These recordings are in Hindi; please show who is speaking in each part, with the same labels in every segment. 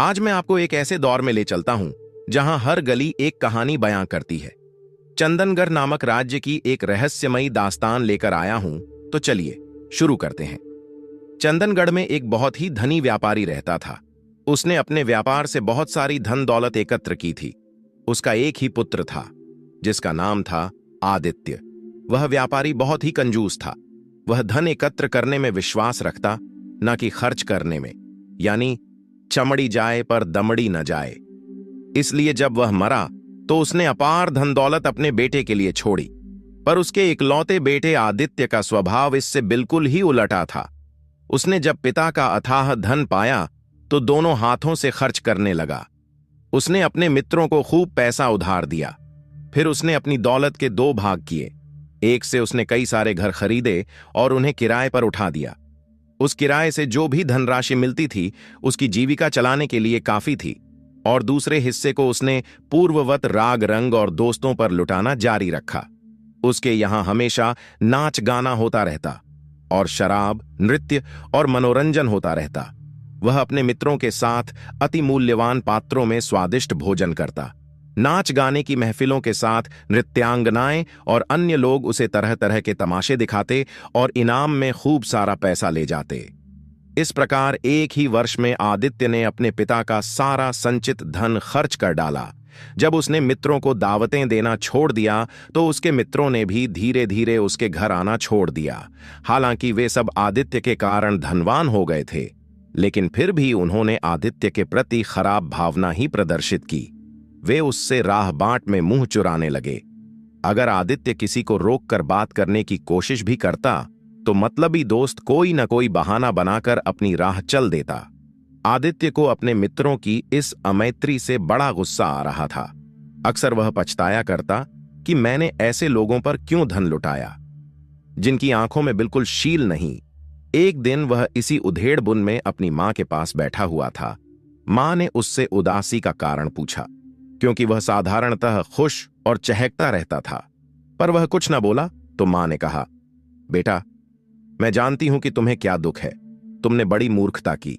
Speaker 1: आज मैं आपको एक ऐसे दौर में ले चलता हूं जहां हर गली एक कहानी बयां करती है। चंदनगढ़ नामक राज्य की एक रहस्यमयी दास्तान लेकर आया हूं, तो चलिए शुरू करते हैं। चंदनगढ़ में एक बहुत ही धनी व्यापारी रहता था। उसने अपने व्यापार से बहुत सारी धन दौलत एकत्र की थी। उसका एक ही पुत्र था जिसका नाम था आदित्य। वह व्यापारी बहुत ही कंजूस था। वह धन एकत्र करने में विश्वास रखता, न कि खर्च करने में, यानी चमड़ी जाए पर दमड़ी न जाए। इसलिए जब वह मरा तो उसने अपार धन दौलत अपने बेटे के लिए छोड़ी। पर उसके इकलौते बेटे आदित्य का स्वभाव इससे बिल्कुल ही उलटा था। उसने जब पिता का अथाह धन पाया तो दोनों हाथों से खर्च करने लगा। उसने अपने मित्रों को खूब पैसा उधार दिया। फिर उसने अपनी दौलत के दो भाग किए। एक से उसने कई सारे घर खरीदे और उन्हें किराए पर उठा दिया। उस किराए से जो भी धनराशि मिलती थी उसकी जीविका चलाने के लिए काफी थी, और दूसरे हिस्से को उसने पूर्ववत राग रंग और दोस्तों पर लुटाना जारी रखा। उसके यहां हमेशा नाच गाना होता रहता और शराब, नृत्य और मनोरंजन होता रहता। वह अपने मित्रों के साथ अति मूल्यवान पात्रों में स्वादिष्ट भोजन करता। नाच गाने की महफिलों के साथ नृत्यांगनाएं और अन्य लोग उसे तरह तरह के तमाशे दिखाते और इनाम में खूब सारा पैसा ले जाते। इस प्रकार एक ही वर्ष में आदित्य ने अपने पिता का सारा संचित धन खर्च कर डाला। जब उसने मित्रों को दावतें देना छोड़ दिया तो उसके मित्रों ने भी धीरे धीरे उसके घर आना छोड़ दिया। हालांकि वे सब आदित्य के कारण धनवान हो गए थे, लेकिन फिर भी उन्होंने आदित्य के प्रति खराब भावना ही प्रदर्शित की। वे उससे राह बांट में मुंह चुराने लगे। अगर आदित्य किसी को रोककर बात करने की कोशिश भी करता तो मतलबी दोस्त कोई न कोई बहाना बनाकर अपनी राह चल देता। आदित्य को अपने मित्रों की इस अमैत्री से बड़ा गुस्सा आ रहा था। अक्सर वह पछताया करता कि मैंने ऐसे लोगों पर क्यों धन लुटाया जिनकी आंखों में बिल्कुल शील नहीं। एक दिन वह इसी उधेड़ बुन में अपनी मां के पास बैठा हुआ था। मां ने उससे उदासी का कारण पूछा, क्योंकि वह साधारणतः खुश और चहकता रहता था। पर वह कुछ न बोला तो मां ने कहा, बेटा, मैं जानती हूं कि तुम्हें क्या दुख है। तुमने बड़ी मूर्खता की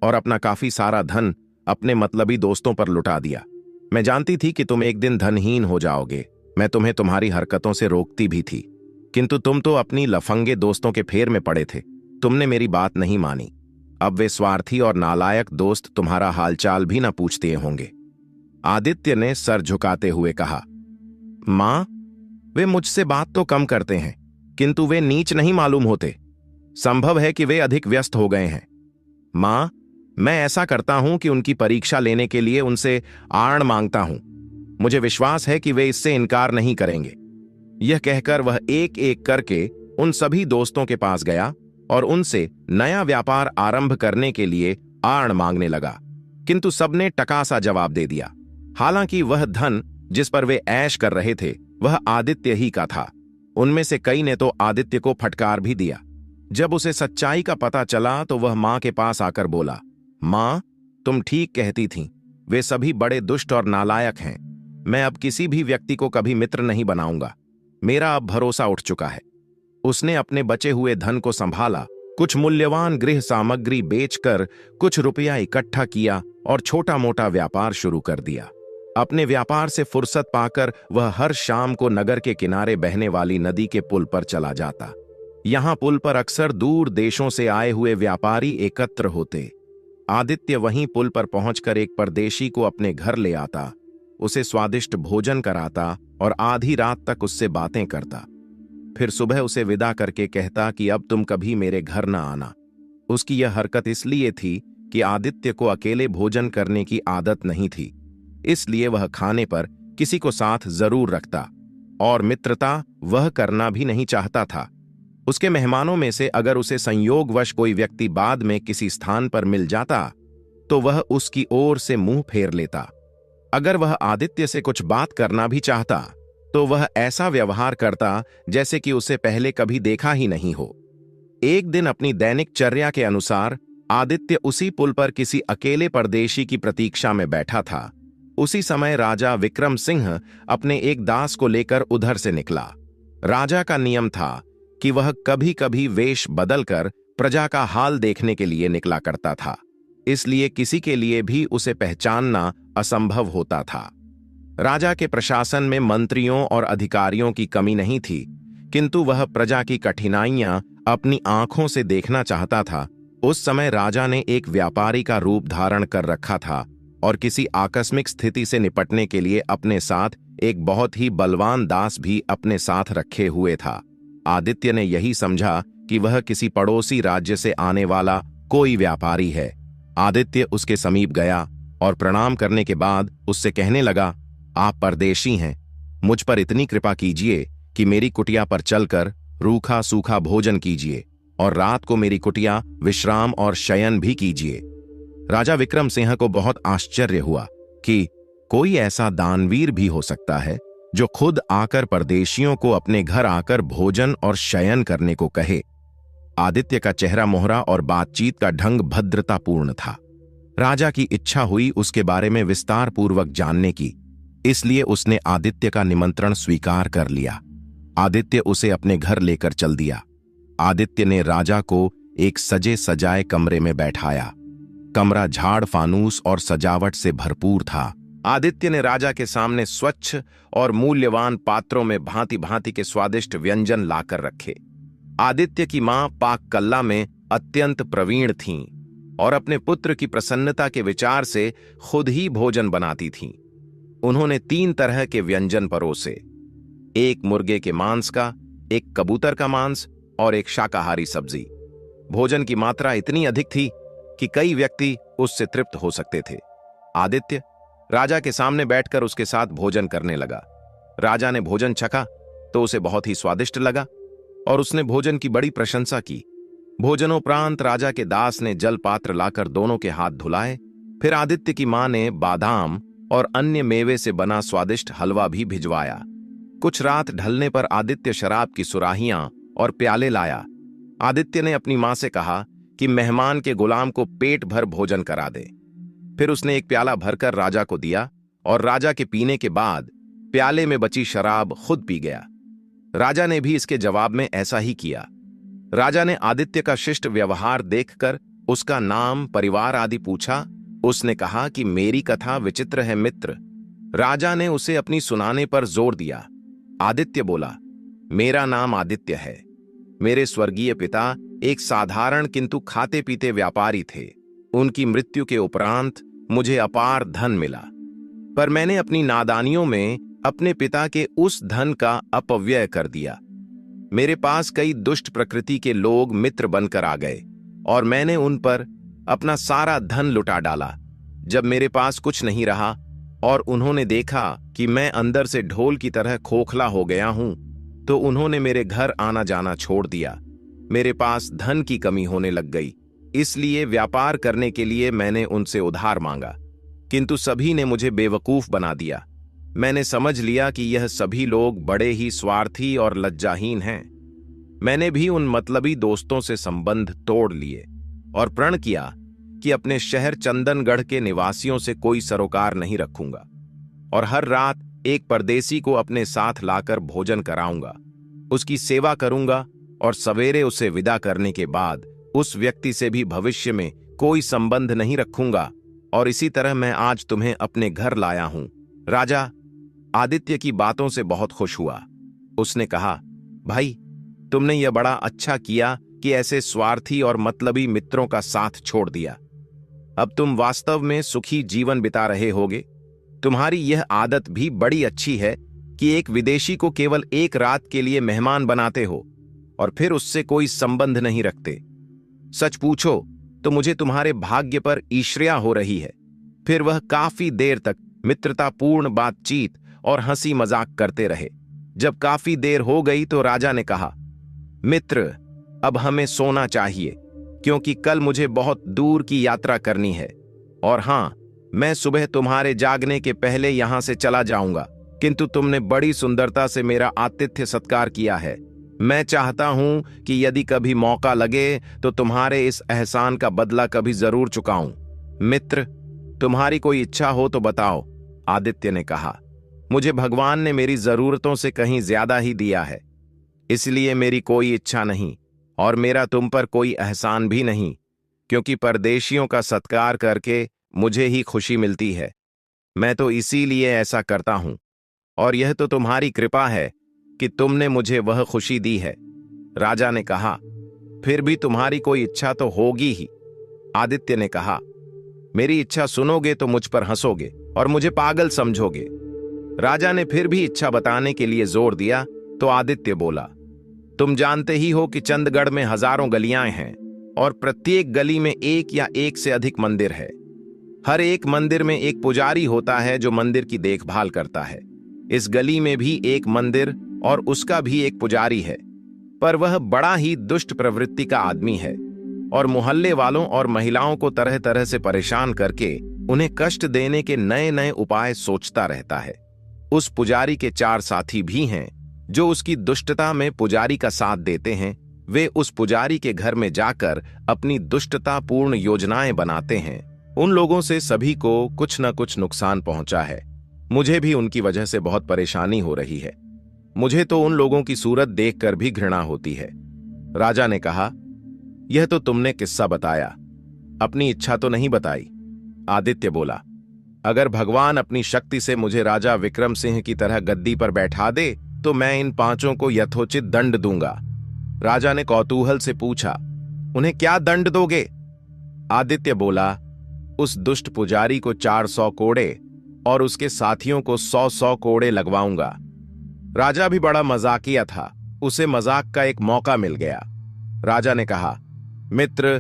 Speaker 1: और अपना काफी सारा धन अपने मतलबी दोस्तों पर लुटा दिया। मैं जानती थी कि तुम एक दिन धनहीन हो जाओगे। मैं तुम्हें तुम्हारी हरकतों से रोकती भी थी, किंतु तुम तो अपनी लफंगे दोस्तों के फेर में पड़े थे। तुमने मेरी बात नहीं मानी। अब वे स्वार्थी और नालायक दोस्त तुम्हारा हालचाल भी न पूछते होंगे। आदित्य ने सर झुकाते हुए कहा, मां, वे मुझसे बात तो कम करते हैं, किंतु वे नीच नहीं मालूम होते। संभव है कि वे अधिक व्यस्त हो गए हैं। मां, मैं ऐसा करता हूं कि उनकी परीक्षा लेने के लिए उनसे आर्ण मांगता हूं। मुझे विश्वास है कि वे इससे इनकार नहीं करेंगे। यह कहकर वह एक एक करके उन सभी दोस्तों के पास गया और उनसे नया व्यापार आरंभ करने के लिए आर्ण मांगने लगा, किंतु सबने टकासा जवाब दे दिया। हालांकि वह धन जिस पर वे ऐश कर रहे थे वह आदित्य ही का था। उनमें से कई ने तो आदित्य को फटकार भी दिया। जब उसे सच्चाई का पता चला तो वह मां के पास आकर बोला, मां, तुम ठीक कहती थीं। वे सभी बड़े दुष्ट और नालायक हैं। मैं अब किसी भी व्यक्ति को कभी मित्र नहीं बनाऊंगा। मेरा अब भरोसा उठ चुका है। उसने अपने बचे हुए धन को संभाला, कुछ मूल्यवान गृह सामग्री बेचकर कुछ रुपया इकट्ठा किया और छोटा मोटा व्यापार शुरू कर दिया। अपने व्यापार से फुर्सत पाकर वह हर शाम को नगर के किनारे बहने वाली नदी के पुल पर चला जाता। यहां पुल पर अक्सर दूर देशों से आए हुए व्यापारी एकत्र होते। आदित्य वहीं पुल पर पहुंचकर एक परदेशी को अपने घर ले आता, उसे स्वादिष्ट भोजन कराता और आधी रात तक उससे बातें करता। फिर सुबह उसे विदा करके कहता कि अब तुम कभी मेरे घर न आना। उसकी यह हरकत इसलिए थी कि आदित्य को अकेले भोजन करने की आदत नहीं थी, इसलिए वह खाने पर किसी को साथ जरूर रखता और मित्रता वह करना भी नहीं चाहता था। उसके मेहमानों में से अगर उसे संयोगवश कोई व्यक्ति बाद में किसी स्थान पर मिल जाता तो वह उसकी ओर से मुंह फेर लेता। अगर वह आदित्य से कुछ बात करना भी चाहता तो वह ऐसा व्यवहार करता जैसे कि उसे पहले कभी देखा ही नहीं हो। एक दिन अपनी दैनिक चर्या के अनुसार आदित्य उसी पुल पर किसी अकेले परदेशी की प्रतीक्षा में बैठा था। उसी समय राजा विक्रम सिंह अपने एक दास को लेकर उधर से निकला। राजा का नियम था कि वह कभी कभी वेश बदलकर प्रजा का हाल देखने के लिए निकला करता था। इसलिए किसी के लिए भी उसे पहचानना असंभव होता था। राजा के प्रशासन में मंत्रियों और अधिकारियों की कमी नहीं थी, किंतु वह प्रजा की कठिनाइयां अपनी आंखों से देखना चाहता था। उस समय राजा ने एक व्यापारी का रूप धारण कर रखा था और किसी आकस्मिक स्थिति से निपटने के लिए अपने साथ एक बहुत ही बलवान दास भी अपने साथ रखे हुए था। आदित्य ने यही समझा कि वह किसी पड़ोसी राज्य से आने वाला कोई व्यापारी है। आदित्य उसके समीप गया और प्रणाम करने के बाद उससे कहने लगा, आप परदेशी हैं, मुझ पर इतनी कृपा कीजिए कि मेरी कुटिया पर चलकर रूखा सूखा भोजन कीजिए और रात को मेरी कुटिया विश्राम और शयन भी कीजिए। राजा विक्रम सिंह को बहुत आश्चर्य हुआ कि कोई ऐसा दानवीर भी हो सकता है जो खुद आकर परदेशियों को अपने घर आकर भोजन और शयन करने को कहे। आदित्य का चेहरा मोहरा और बातचीत का ढंग भद्रतापूर्ण था। राजा की इच्छा हुई उसके बारे में विस्तार पूर्वक जानने की, इसलिए उसने आदित्य का निमंत्रण स्वीकार कर लिया। आदित्य उसे अपने घर लेकर चल दिया। आदित्य ने राजा को एक सजे सजाए कमरे में बैठाया। कमरा झाड़ फानूस और सजावट से भरपूर था। आदित्य ने राजा के सामने स्वच्छ और मूल्यवान पात्रों में भांति भांति के स्वादिष्ट व्यंजन लाकर रखे। आदित्य की मां पाक कला में अत्यंत प्रवीण थीं और अपने पुत्र की प्रसन्नता के विचार से खुद ही भोजन बनाती थीं। उन्होंने 3 तरह के व्यंजन परोसे, एक मुर्गे के मांस का, एक कबूतर का मांस और एक शाकाहारी सब्जी। भोजन की मात्रा इतनी अधिक थी कि कई व्यक्ति उससे तृप्त हो सकते थे। आदित्य राजा के सामने बैठकर उसके साथ भोजन करने लगा। राजा ने भोजन चखा तो उसे बहुत ही स्वादिष्ट लगा और उसने भोजन की बड़ी प्रशंसा की। भोजनोपरांत राजा के दास ने जल पात्र लाकर दोनों के हाथ धुलाए। फिर आदित्य की मां ने बादाम और अन्य मेवे से बना स्वादिष्ट हलवा भी भिजवाया। कुछ रात ढलने पर आदित्य शराब की सुराहियां और प्याले लाया। आदित्य ने अपनी मां से कहा कि मेहमान के गुलाम को पेट भर भोजन करा दे। फिर उसने एक प्याला भरकर राजा को दिया और राजा के पीने के बाद प्याले में बची शराब खुद पी गया। राजा ने भी इसके जवाब में ऐसा ही किया। राजा ने आदित्य का शिष्ट व्यवहार देखकर उसका नाम, परिवार आदि पूछा। उसने कहा कि मेरी कथा विचित्र है मित्र। राजा ने उसे अपनी सुनाने पर जोर दिया। आदित्य बोला, मेरा नाम आदित्य है। मेरे स्वर्गीय पिता एक साधारण किंतु खाते पीते व्यापारी थे। उनकी मृत्यु के उपरांत मुझे अपार धन मिला, पर मैंने अपनी नादानियों में अपने पिता के उस धन का अपव्यय कर दिया। मेरे पास कई दुष्ट प्रकृति के लोग मित्र बनकर आ गए और मैंने उन पर अपना सारा धन लुटा डाला। जब मेरे पास कुछ नहीं रहा और उन्होंने देखा कि मैं अंदर से ढोल की तरह खोखला हो गया हूं, तो उन्होंने मेरे घर आना जाना छोड़ दिया। मेरे पास धन की कमी होने लग गई, इसलिए व्यापार करने के लिए मैंने उनसे उधार मांगा, किंतु सभी ने मुझे बेवकूफ बना दिया। मैंने समझ लिया कि यह सभी लोग बड़े ही स्वार्थी और लज्जाहीन हैं। मैंने भी उन मतलबी दोस्तों से संबंध तोड़ लिए और प्रण किया कि अपने शहर चंदनगढ़ के निवासियों से कोई सरोकार नहीं रखूंगा और हर रात एक परदेसी को अपने साथ लाकर भोजन कराऊंगा, उसकी सेवा करूंगा और सवेरे उसे विदा करने के बाद उस व्यक्ति से भी भविष्य में कोई संबंध नहीं रखूंगा। और इसी तरह मैं आज तुम्हें अपने घर लाया हूं। राजा आदित्य की बातों से बहुत खुश हुआ। उसने कहा, भाई, तुमने यह बड़ा अच्छा किया कि ऐसे स्वार्थी और मतलबी मित्रों का साथ छोड़ दिया। अब तुम वास्तव में सुखी जीवन बिता रहे होगे। तुम्हारी यह आदत भी बड़ी अच्छी है कि एक विदेशी को केवल एक रात के लिए मेहमान बनाते हो और फिर उससे कोई संबंध नहीं रखते। सच पूछो तो मुझे तुम्हारे भाग्य पर ईर्ष्या हो रही है। फिर वह काफी देर तक मित्रतापूर्ण बातचीत और हंसी मजाक करते रहे। जब काफी देर हो गई तो राजा ने कहा, मित्र, अब हमें सोना चाहिए, क्योंकि कल मुझे बहुत दूर की यात्रा करनी है। और हां, मैं सुबह तुम्हारे जागने के पहले यहां से चला जाऊंगा, किंतु तुमने बड़ी सुंदरता से मेरा आतिथ्य सत्कार किया है। मैं चाहता हूं कि यदि कभी मौका लगे तो तुम्हारे इस एहसान का बदला कभी जरूर चुकाऊं। मित्र, तुम्हारी कोई इच्छा हो तो बताओ। आदित्य ने कहा, मुझे भगवान ने मेरी जरूरतों से कहीं ज्यादा ही दिया है, इसलिए मेरी कोई इच्छा नहीं और मेरा तुम पर कोई एहसान भी नहीं। क्योंकि परदेशियों का सत्कार करके मुझे ही खुशी मिलती है। मैं तो इसीलिए ऐसा करता हूं, और यह तो तुम्हारी कृपा है कि तुमने मुझे वह खुशी दी है। राजा ने कहा, फिर भी तुम्हारी कोई इच्छा तो होगी ही। आदित्य ने कहा, मेरी इच्छा सुनोगे तो मुझ पर हंसोगे और मुझे पागल समझोगे। राजा ने फिर भी इच्छा बताने के लिए जोर दिया तो आदित्य बोला, तुम जानते ही हो कि चंदगढ़ में हजारों गलियां हैं और प्रत्येक गली में एक या एक से अधिक मंदिर है। हर एक मंदिर में एक पुजारी होता है जो मंदिर की देखभाल करता है। इस गली में भी एक मंदिर और उसका भी एक पुजारी है, पर वह बड़ा ही दुष्ट प्रवृत्ति का आदमी है और मोहल्ले वालों और महिलाओं को तरह तरह से परेशान करके उन्हें कष्ट देने के नए नए उपाय सोचता रहता है। उस पुजारी के 4 साथी भी हैं जो उसकी दुष्टता में पुजारी का साथ देते हैं। वे उस पुजारी के घर में जाकर अपनी दुष्टतापूर्ण योजनाएं बनाते हैं। उन लोगों से सभी को कुछ न कुछ नुकसान पहुंचा है। मुझे भी उनकी वजह से बहुत परेशानी हो रही है। मुझे तो उन लोगों की सूरत देखकर भी घृणा होती है। राजा ने कहा, यह तो तुमने किस्सा बताया, अपनी इच्छा तो नहीं बताई। आदित्य बोला, अगर भगवान अपनी शक्ति से मुझे राजा विक्रम सिंह की तरह गद्दी पर बैठा दे तो मैं इन 5 को यथोचित दंड दूंगा। राजा ने कौतूहल से पूछा, उन्हें क्या दंड दोगे? आदित्य बोला, उस दुष्ट पुजारी को 400 कोड़े और उसके साथियों को 100-100 कोड़े लगवाऊंगा। राजा भी बड़ा मजाकिया था, उसे मजाक का एक मौका मिल गया। राजा ने कहा, मित्र,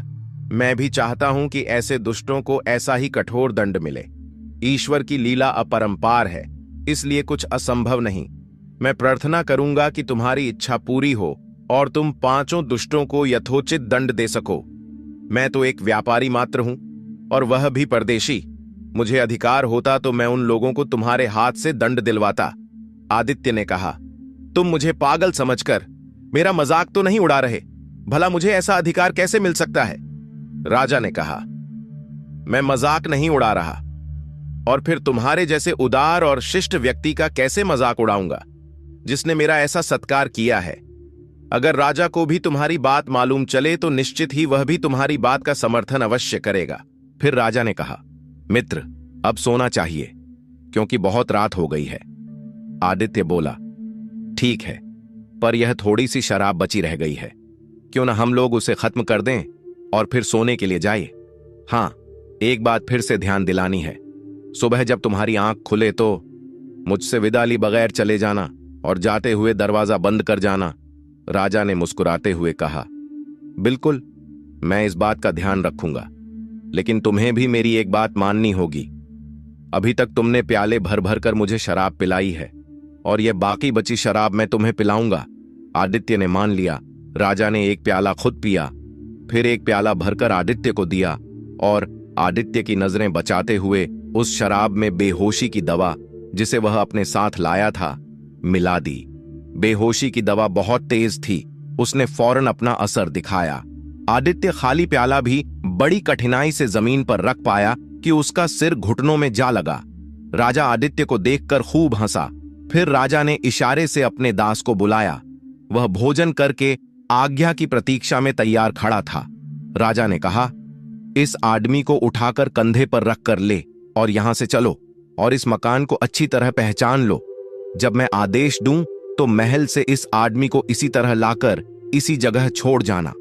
Speaker 1: मैं भी चाहता हूं कि ऐसे दुष्टों को ऐसा ही कठोर दंड मिले। ईश्वर की लीला अपरंपार है, इसलिए कुछ असंभव नहीं। मैं प्रार्थना करूंगा कि तुम्हारी इच्छा पूरी हो और तुम 5 दुष्टों को यथोचित दंड दे सको। मैं तो एक व्यापारी मात्र हूं और वह भी परदेशी। मुझे अधिकार होता तो मैं उन लोगों को तुम्हारे हाथ से दंड दिलवाता। आदित्य ने कहा, तुम मुझे पागल समझकर मेरा मजाक तो नहीं उड़ा रहे? भला मुझे ऐसा अधिकार कैसे मिल सकता है? राजा ने कहा, मैं मजाक नहीं उड़ा रहा, और फिर तुम्हारे जैसे उदार और शिष्ट व्यक्ति का कैसे मजाक उड़ाऊंगा जिसने मेरा ऐसा सत्कार किया है। अगर राजा को भी तुम्हारी बात मालूम चले तो निश्चित ही वह भी तुम्हारी बात का समर्थन अवश्य करेगा। फिर राजा ने कहा, मित्र, अब सोना चाहिए क्योंकि बहुत रात हो गई है। आदित्य बोला, ठीक है, पर यह थोड़ी सी शराब बची रह गई है, क्यों ना हम लोग उसे खत्म कर दें और फिर सोने के लिए जाइए। हां, एक बात फिर से ध्यान दिलानी है, सुबह जब तुम्हारी आंख खुले तो मुझसे विदा ली बगैर चले जाना और जाते हुए दरवाजा बंद कर जाना। राजा ने मुस्कुराते हुए कहा, बिल्कुल, मैं इस बात का ध्यान रखूंगा, लेकिन तुम्हें भी मेरी एक बात माननी होगी। अभी तक तुमने प्याले भर भर कर मुझे शराब पिलाई है और यह बाकी बची शराब मैं तुम्हें पिलाऊंगा। आदित्य ने मान लिया। राजा ने एक प्याला खुद पिया, फिर एक प्याला भरकर आदित्य को दिया और आदित्य की नजरें बचाते हुए उस शराब में बेहोशी की दवा जिसे वह अपने साथ लाया था मिला दी। बेहोशी की दवा बहुत तेज थी, उसने फौरन अपना असर दिखाया। आदित्य खाली प्याला भी बड़ी कठिनाई से जमीन पर रख पाया कि उसका सिर घुटनों में जा लगा। राजा आदित्य को देखकर खूब हंसा। फिर राजा ने इशारे से अपने दास को बुलाया। वह भोजन करके आज्ञा की प्रतीक्षा में तैयार खड़ा था। राजा ने कहा, इस आदमी को उठाकर कंधे पर रख कर ले और यहां से चलो और इस मकान को अच्छी तरह पहचान लो। जब मैं आदेश दूं तो महल से इस आदमी को इसी तरह लाकर इसी जगह छोड़ जाना।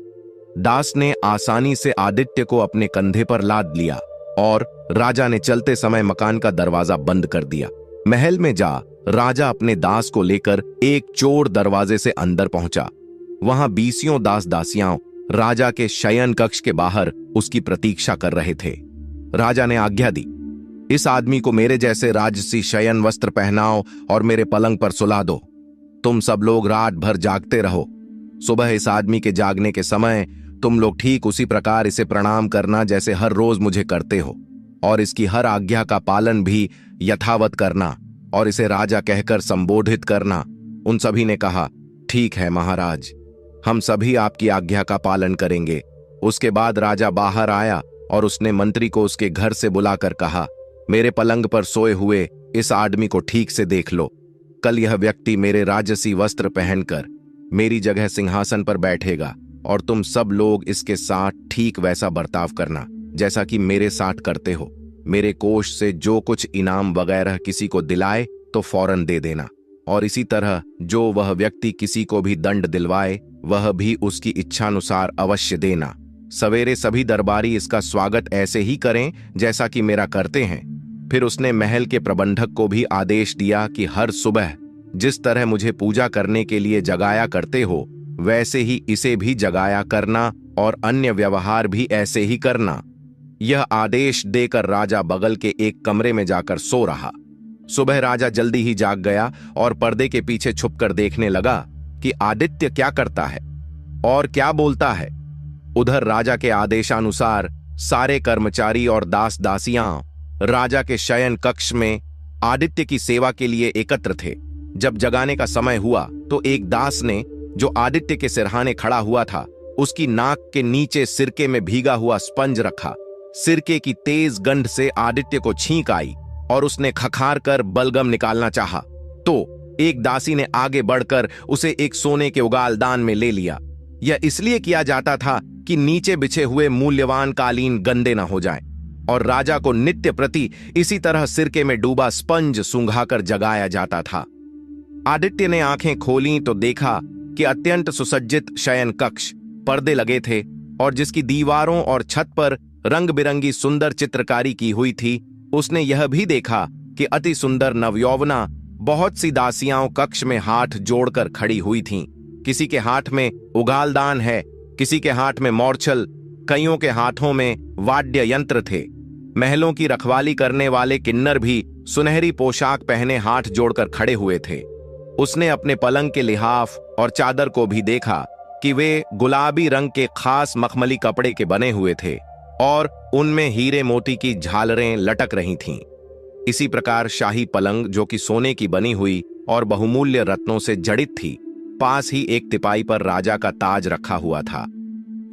Speaker 1: दास ने आसानी से आदित्य को अपने कंधे पर लाद लिया और राजा ने चलते समय मकान का दरवाजा बंद कर दिया। महल में जा राजा अपने दास को लेकर एक चोर दरवाजे से अंदर पहुंचा। वहां 20 दास दासियां राजा के शयन कक्ष के बाहर उसकी प्रतीक्षा कर रहे थे। राजा ने आज्ञा दी, इस आदमी को मेरे जैसे राजसी शयन वस्त्र पहनाओ और मेरे पलंग पर सुला दो। तुम सब लोग रात भर जागते रहो। सुबह इस आदमी के जागने के समय तुम लोग ठीक उसी प्रकार इसे प्रणाम करना जैसे हर रोज मुझे करते हो, और इसकी हर आज्ञा का पालन भी यथावत करना और इसे राजा कहकर संबोधित करना। उन सभी ने कहा, ठीक है महाराज, हम सभी आपकी आज्ञा का पालन करेंगे। उसके बाद राजा बाहर आया और उसने मंत्री को उसके घर से बुलाकर कहा, मेरे पलंग पर सोए हुए इस आदमी को ठीक से देख लो। कल यह व्यक्ति मेरे राजसी वस्त्र पहनकर मेरी जगह सिंहासन पर बैठेगा और तुम सब लोग इसके साथ ठीक वैसा बर्ताव करना जैसा कि मेरे साथ करते हो। मेरे कोष से जो कुछ इनाम वगैरह किसी को दिलाए तो फौरन दे देना, और इसी तरह जो वह व्यक्ति किसी को भी दंड दिलवाए वह भी उसकी इच्छानुसार अवश्य देना। सवेरे सभी दरबारी इसका स्वागत ऐसे ही करें जैसा कि मेरा करते हैं। फिर उसने महल के प्रबंधक को भी आदेश दिया कि हर सुबह जिस तरह मुझे पूजा करने के लिए जगाया करते हो वैसे ही इसे भी जगाया करना, और अन्य व्यवहार भी ऐसे ही करना। यह आदेश देकर राजा बगल के एक कमरे में जाकर सो रहा। सुबह राजा जल्दी ही जाग गया और पर्दे के पीछे छुपकर देखने लगा कि आदित्य क्या करता है और क्या बोलता है। उधर राजा के आदेशानुसार सारे कर्मचारी और दास दासियां राजा के शयन कक्ष में आदित्य की सेवा के लिए एकत्र थे। जब जगाने का समय हुआ तो एक दास ने, जो आदित्य के सिरहाने खड़ा हुआ था, उसकी नाक के नीचे सिरके में भीगा हुआ स्पंज रखा। सिरके की तेज गंध से आदित्य को छींक आई और उसने खखार कर बलगम निकालना चाहा, तो एक दासी ने आगे बढ़कर उसे एक सोने के उगाल दान में ले लिया। यह इसलिए किया जाता था कि नीचे बिछे हुए मूल्यवान कालीन गंदे न हो जाएं, और राजा को नित्य प्रति इसी तरह सिरके में डूबा स्पंज सूंघाकर जगाया जाता था। आदित्य ने आंखें खोलीं तो देखा कि अत्यंत सुसज्जित शयन कक्ष, पर्दे लगे थे और जिसकी दीवारों और छत पर रंग बिरंगी सुंदर चित्रकारी की हुई थी। उसने यह भी देखा कि अति सुंदर नवयौवना बहुत सी दासियां कक्ष में हाथ जोड़कर खड़ी हुई थीं। किसी के हाथ में उगालदान है, किसी के हाथ में मोरछल, कईयों के हाथों में वाद्य यंत्र थे। महलों की रखवाली करने वाले किन्नर भी सुनहरी पोशाक पहने हाथ जोड़कर खड़े हुए थे। उसने अपने पलंग के लिहाफ और चादर को भी देखा कि वे गुलाबी रंग के खास मखमली कपड़े के बने हुए थे और उनमें हीरे मोती की झालरें लटक रही थीं। इसी प्रकार शाही पलंग, जो कि सोने की बनी हुई और बहुमूल्य रत्नों से जड़ित थी, पास ही एक तिपाई पर राजा का ताज रखा हुआ था।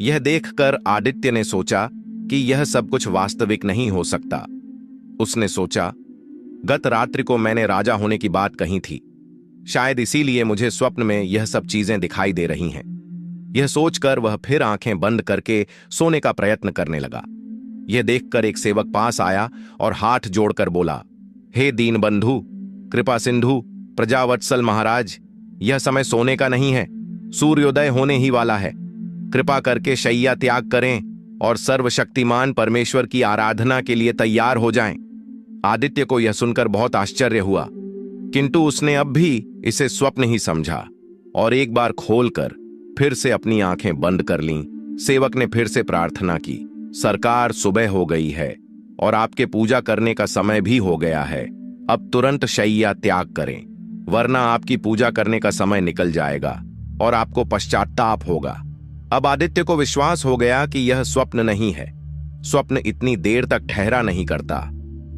Speaker 1: यह देखकर आदित्य ने सोचा कि यह सब कुछ वास्तविक नहीं हो सकता। उसने सोचा, गत रात्रि को मैंने राजा होने की बात कही थी, शायद इसीलिए मुझे स्वप्न में यह सब चीजें दिखाई दे रही हैं। यह सोचकर वह फिर आंखें बंद करके सोने का प्रयत्न करने लगा। यह देखकर एक सेवक पास आया और हाथ जोड़कर बोला, हे दीनबंधु, कृपा सिंधु, प्रजावत्सल महाराज, यह समय सोने का नहीं है, सूर्योदय होने ही वाला है। कृपा करके शैया त्याग करें और सर्वशक्तिमान परमेश्वर की आराधना के लिए तैयार हो जाएं। आदित्य को यह सुनकर बहुत आश्चर्य हुआ, किंतु उसने अब भी इसे स्वप्न ही समझा और एक बार खोलकर फिर से अपनी आंखें बंद कर लीं। सेवक ने फिर से प्रार्थना की, सरकार, सुबह हो गई है और आपके पूजा करने का समय भी हो गया है। अब तुरंत शैया त्याग करें, वरना आपकी पूजा करने का समय निकल जाएगा और आपको पश्चाताप होगा। अब आदित्य को विश्वास हो गया कि यह स्वप्न नहीं है। स्वप्न इतनी देर तक ठहरा नहीं करता।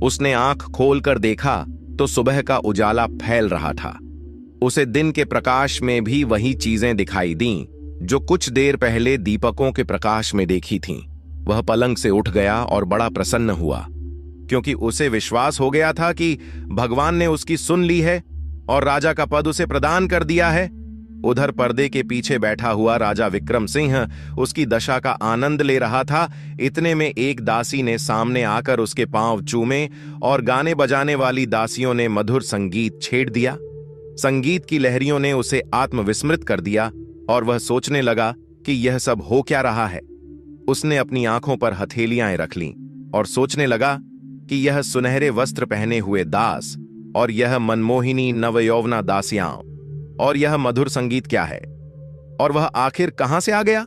Speaker 1: उसने आंख खोलकर देखा तो सुबह का उजाला फैल रहा था। उसे दिन के प्रकाश में भी वही चीजें दिखाई दीं जो कुछ देर पहले दीपकों के प्रकाश में देखी थीं। वह पलंग से उठ गया और बड़ा प्रसन्न हुआ, क्योंकि उसे विश्वास हो गया था कि भगवान ने उसकी सुन ली है और राजा का पद उसे प्रदान कर दिया है। उधर पर्दे के पीछे बैठा हुआ राजा विक्रम सिंह उसकी दशा का आनंद ले रहा था। इतने में एक दासी ने सामने आकर उसके पांव चूमे और गाने बजाने वाली दासियों ने मधुर संगीत छेड़ दिया। संगीत की लहरियों ने उसे आत्मविस्मृत कर दिया और वह सोचने लगा कि यह सब हो क्या रहा है। उसने अपनी आंखों पर हथेलियां रख लीं और सोचने लगा कि यह सुनहरे वस्त्र पहने हुए दास और यह मनमोहिनी नवयौवना दासियां और यह मधुर संगीत क्या है, और वह आखिर कहां से आ गया?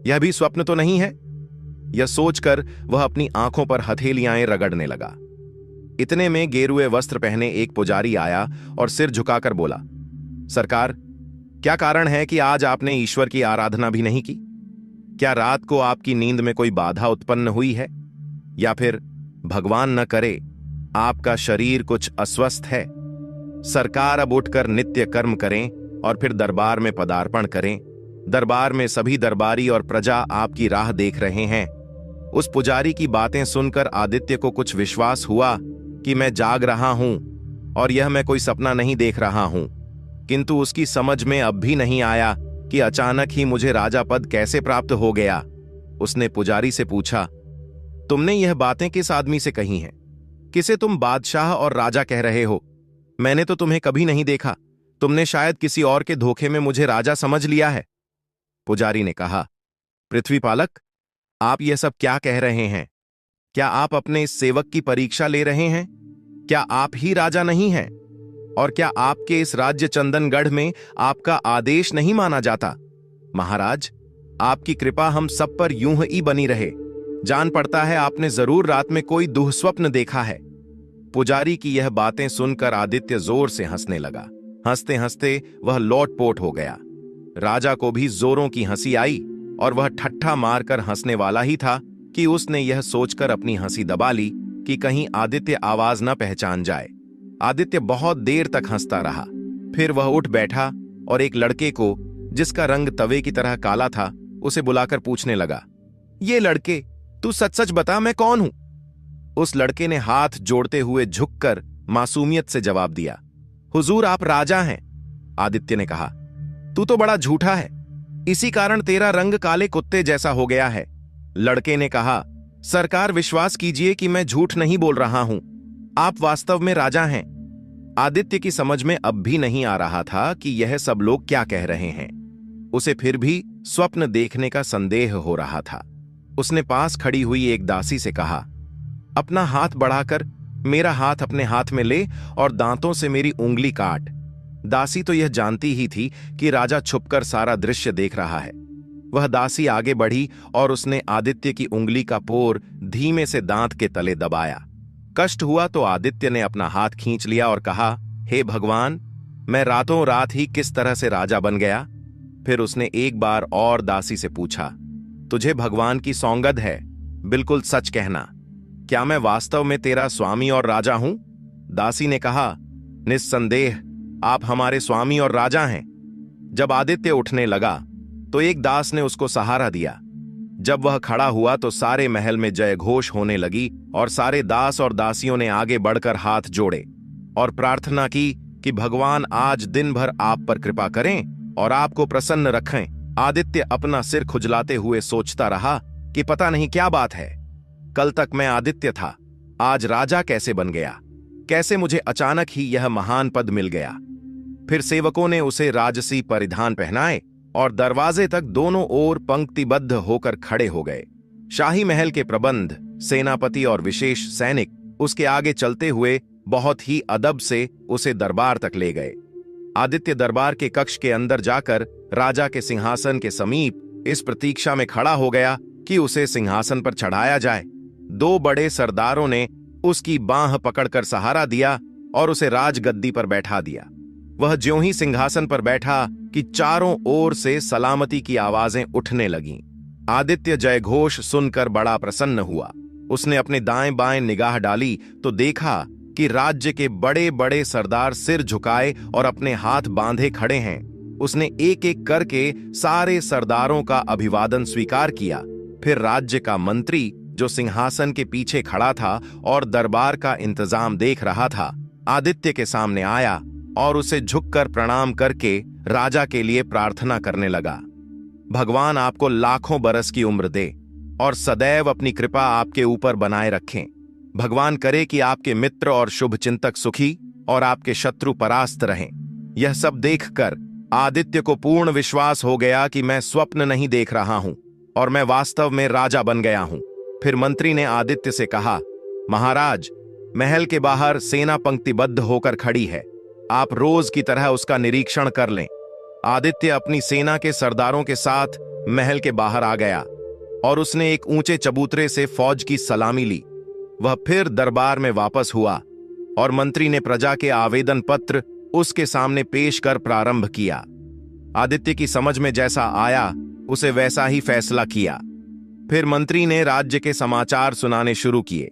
Speaker 1: यह भी स्वप्न तो नहीं है। यह सोचकर वह अपनी आंखों पर हथेलियां रगड़ने लगा। इतने में गेरुए वस्त्र पहने एक पुजारी आया और सिर झुकाकर बोला, सरकार, क्या कारण है कि आज आपने ईश्वर की आराधना भी नहीं की? क्या रात को आपकी नींद में कोई बाधा उत्पन्न हुई है, या फिर भगवान न करे आपका शरीर कुछ अस्वस्थ है? सरकार, अब उठकर नित्य कर्म करें और फिर दरबार में पदार्पण करें। दरबार में सभी दरबारी और प्रजा आपकी राह देख रहे हैं। उस पुजारी की बातें सुनकर आदित्य को कुछ विश्वास हुआ कि मैं जाग रहा हूं और यह मैं कोई सपना नहीं देख रहा हूं, किंतु उसकी समझ में अब भी नहीं आया कि अचानक ही मुझे राजा पद कैसे प्राप्त हो गया। उसने पुजारी से पूछा, तुमने यह बातें किस आदमी से कही हैं? किसे तुम बादशाह और राजा कह रहे हो? मैंने तो तुम्हें कभी नहीं देखा। तुमने शायद किसी और के धोखे में मुझे राजा समझ लिया है। पुजारी ने कहा, पृथ्वीपालक, आप यह सब क्या कह रहे हैं? क्या आप अपने इस सेवक की परीक्षा ले रहे हैं? क्या आप ही राजा नहीं हैं? और क्या आपके इस राज्य चंदनगढ़ में आपका आदेश नहीं माना जाता? महाराज, आपकी कृपा हम सब पर यूं ही बनी रहे। जान पड़ता है आपने जरूर रात में कोई दुःस्वप्न देखा है। पुजारी की यह बातें सुनकर आदित्य जोर से हंसने लगा। हंसते हंसते वह लोटपोट हो गया। राजा को भी जोरों की हंसी आई और वह ठट्ठा मारकर हंसने वाला ही था कि उसने यह सोचकर अपनी हंसी दबा ली कि कहीं आदित्य आवाज न पहचान जाए। आदित्य बहुत देर तक हंसता रहा। फिर वह उठ बैठा और एक लड़के को, जिसका रंग तवे की तरह काला था, उसे बुलाकर पूछने लगा, ये लड़के, तू सच सच बता, मैं कौन हूं? उस लड़के ने हाथ जोड़ते हुए झुककर मासूमियत से जवाब दिया, हुजूर, आप राजा हैं। आदित्य ने कहा, तू तो बड़ा झूठा है, इसी कारण तेरा रंग काले कुत्ते जैसा हो गया है। लड़के ने कहा, सरकार, विश्वास कीजिए कि मैं झूठ नहीं बोल रहा हूं, आप वास्तव में राजा हैं। आदित्य की समझ में अब भी नहीं आ रहा था कि यह सब लोग क्या कह रहे हैं। उसे फिर भी स्वप्न देखने का संदेह हो रहा था। उसने पास खड़ी हुई एक दासी से कहा, अपना हाथ बढ़ाकर मेरा हाथ अपने हाथ में ले और दांतों से मेरी उंगली काट। दासी तो यह जानती ही थी कि राजा छुपकर सारा दृश्य देख रहा है। वह दासी आगे बढ़ी और उसने आदित्य की उंगली का पोर धीमे से दांत के तले दबाया। कष्ट हुआ तो आदित्य ने अपना हाथ खींच लिया और कहा, हे भगवान, मैं रातों रात ही किस तरह से राजा बन गया। फिर उसने एक बार और दासी से पूछा, तुझे भगवान की सौगंध है, बिल्कुल सच कहना, क्या मैं वास्तव में तेरा स्वामी और राजा हूं? दासी ने कहा, निस्संदेह आप हमारे स्वामी और राजा हैं। जब आदित्य उठने लगा तो एक दास ने उसको सहारा दिया। जब वह खड़ा हुआ तो सारे महल में जय घोष होने लगी और सारे दास और दासियों ने आगे बढ़कर हाथ जोड़े और प्रार्थना की कि भगवान आज दिन भर आप पर कृपा करें और आपको प्रसन्न रखें। आदित्य अपना सिर खुजलाते हुए सोचता रहा कि पता नहीं क्या बात है, कल तक मैं आदित्य था, आज राजा कैसे बन गया? कैसे मुझे अचानक ही यह महान पद मिल गया? फिर सेवकों ने उसे राजसी परिधान पहनाए और दरवाजे तक दोनों ओर पंक्तिबद्ध होकर खड़े हो गए। शाही महल के प्रबंध, सेनापति और विशेष सैनिक उसके आगे चलते हुए बहुत ही अदब से उसे दरबार तक ले गए। आदित्य दरबार के कक्ष के अंदर जाकर राजा के सिंहासन के समीप इस प्रतीक्षा में खड़ा हो गया कि उसे सिंहासन पर चढ़ाया जाए। दो बड़े सरदारों ने उसकी बांह पकड़कर सहारा दिया और उसे राजगद्दी पर बैठा दिया। वह ज्यों ही सिंहासन पर बैठा कि चारों ओर से सलामती की आवाजें उठने लगीं। आदित्य जयघोष सुनकर बड़ा प्रसन्न हुआ। उसने अपने दाएं बाएं निगाह डाली तो देखा कि राज्य के बड़े बड़े सरदार सिर झुकाए और अपने हाथ बांधे खड़े हैं। उसने एक एक करके सारे सरदारों का अभिवादन स्वीकार किया। फिर राज्य का मंत्री, जो सिंहासन के पीछे खड़ा था और दरबार का इंतजाम देख रहा था, आदित्य के सामने आया और उसे झुककर प्रणाम करके राजा के लिए प्रार्थना करने लगा। भगवान आपको लाखों बरस की उम्र दे और सदैव अपनी कृपा आपके ऊपर बनाए रखें। भगवान करे कि आपके मित्र और शुभचिंतक सुखी और आपके शत्रु परास्त रहें। यह सब देखकर आदित्य को पूर्ण विश्वास हो गया कि मैं स्वप्न नहीं देख रहा हूं और मैं वास्तव में राजा बन गया हूं। फिर मंत्री ने आदित्य से कहा, महाराज, महल के बाहर सेना पंक्तिबद्ध होकर खड़ी है, आप रोज की तरह उसका निरीक्षण कर लें। आदित्य अपनी सेना के सरदारों के साथ महल के बाहर आ गया और उसने एक ऊंचे चबूतरे से फौज की सलामी ली। वह फिर दरबार में वापस हुआ और मंत्री ने प्रजा के आवेदन पत्र उसके सामने पेश कर प्रारंभ किया। आदित्य की समझ में जैसा आया उसे वैसा ही फैसला किया। फिर मंत्री ने राज्य के समाचार सुनाने शुरू किए।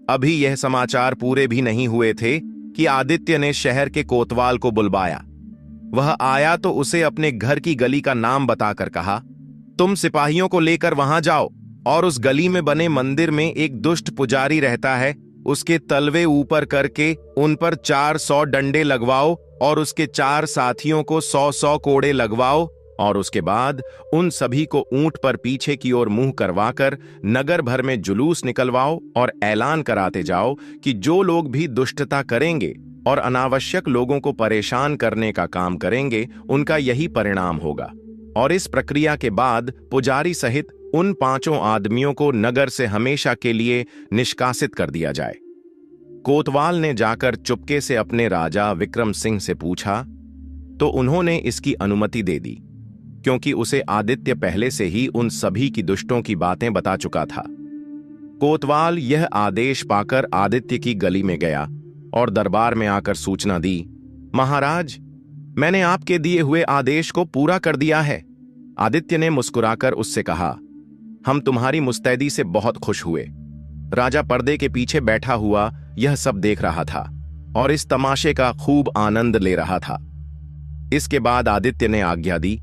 Speaker 1: अभी यह समाचार पूरे भी नहीं हुए थे कि आदित्य ने शहर के कोतवाल को बुलवाया। वह आया तो उसे अपने घर की गली का नाम बताकर कहा, तुम सिपाहियों को लेकर वहां जाओ और उस गली में बने मंदिर में एक दुष्ट पुजारी रहता है, उसके तलवे ऊपर करके उन पर 400 डंडे लगवाओ और उसके 4 साथियों को 100-100 कोड़े लगवाओ और उसके बाद उन सभी को ऊंट पर पीछे की ओर मुंह करवाकर नगर भर में जुलूस निकलवाओ और ऐलान कराते जाओ कि जो लोग भी दुष्टता करेंगे और अनावश्यक लोगों को परेशान करने का काम करेंगे, उनका यही परिणाम होगा। और इस प्रक्रिया के बाद पुजारी सहित उन 5 आदमियों को नगर से हमेशा के लिए निष्कासित कर दिया जाए। कोतवाल ने जाकर चुपके से अपने राजा विक्रम सिंह से पूछा तो उन्होंने इसकी अनुमति दे दी, क्योंकि उसे आदित्य पहले से ही उन सभी की दुष्टों की बातें बता चुका था। कोतवाल यह आदेश पाकर आदित्य की गली में गया और दरबार में आकर सूचना दी, महाराज, मैंने आपके दिए हुए आदेश को पूरा कर दिया है। आदित्य ने मुस्कुराकर उससे कहा, हम तुम्हारी मुस्तैदी से बहुत खुश हुए। राजा पर्दे के पीछे बैठा हुआ यह सब देख रहा था और इस तमाशे का खूब आनंद ले रहा था। इसके बाद आदित्य ने आज्ञा दी,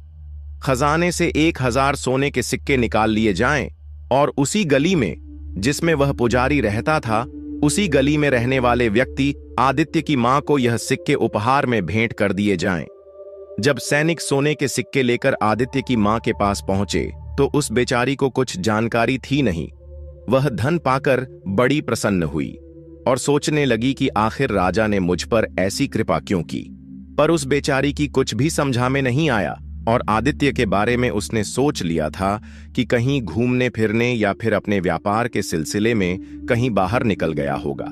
Speaker 1: खजाने से 1000 सोने के सिक्के निकाल लिए जाएं और उसी गली में जिसमें वह पुजारी रहता था, उसी गली में रहने वाले व्यक्ति आदित्य की मां को यह सिक्के उपहार में भेंट कर दिए जाएं। जब सैनिक सोने के सिक्के लेकर आदित्य की मां के पास पहुंचे तो उस बेचारी को कुछ जानकारी थी नहीं। वह धन पाकर बड़ी प्रसन्न हुई और सोचने लगी कि आखिर राजा ने मुझ पर ऐसी कृपा क्यों की। पर उस बेचारी की कुछ भी समझा में नहीं आया और आदित्य के बारे में उसने सोच लिया था कि कहीं घूमने फिरने या फिर अपने व्यापार के सिलसिले में कहीं बाहर निकल गया होगा।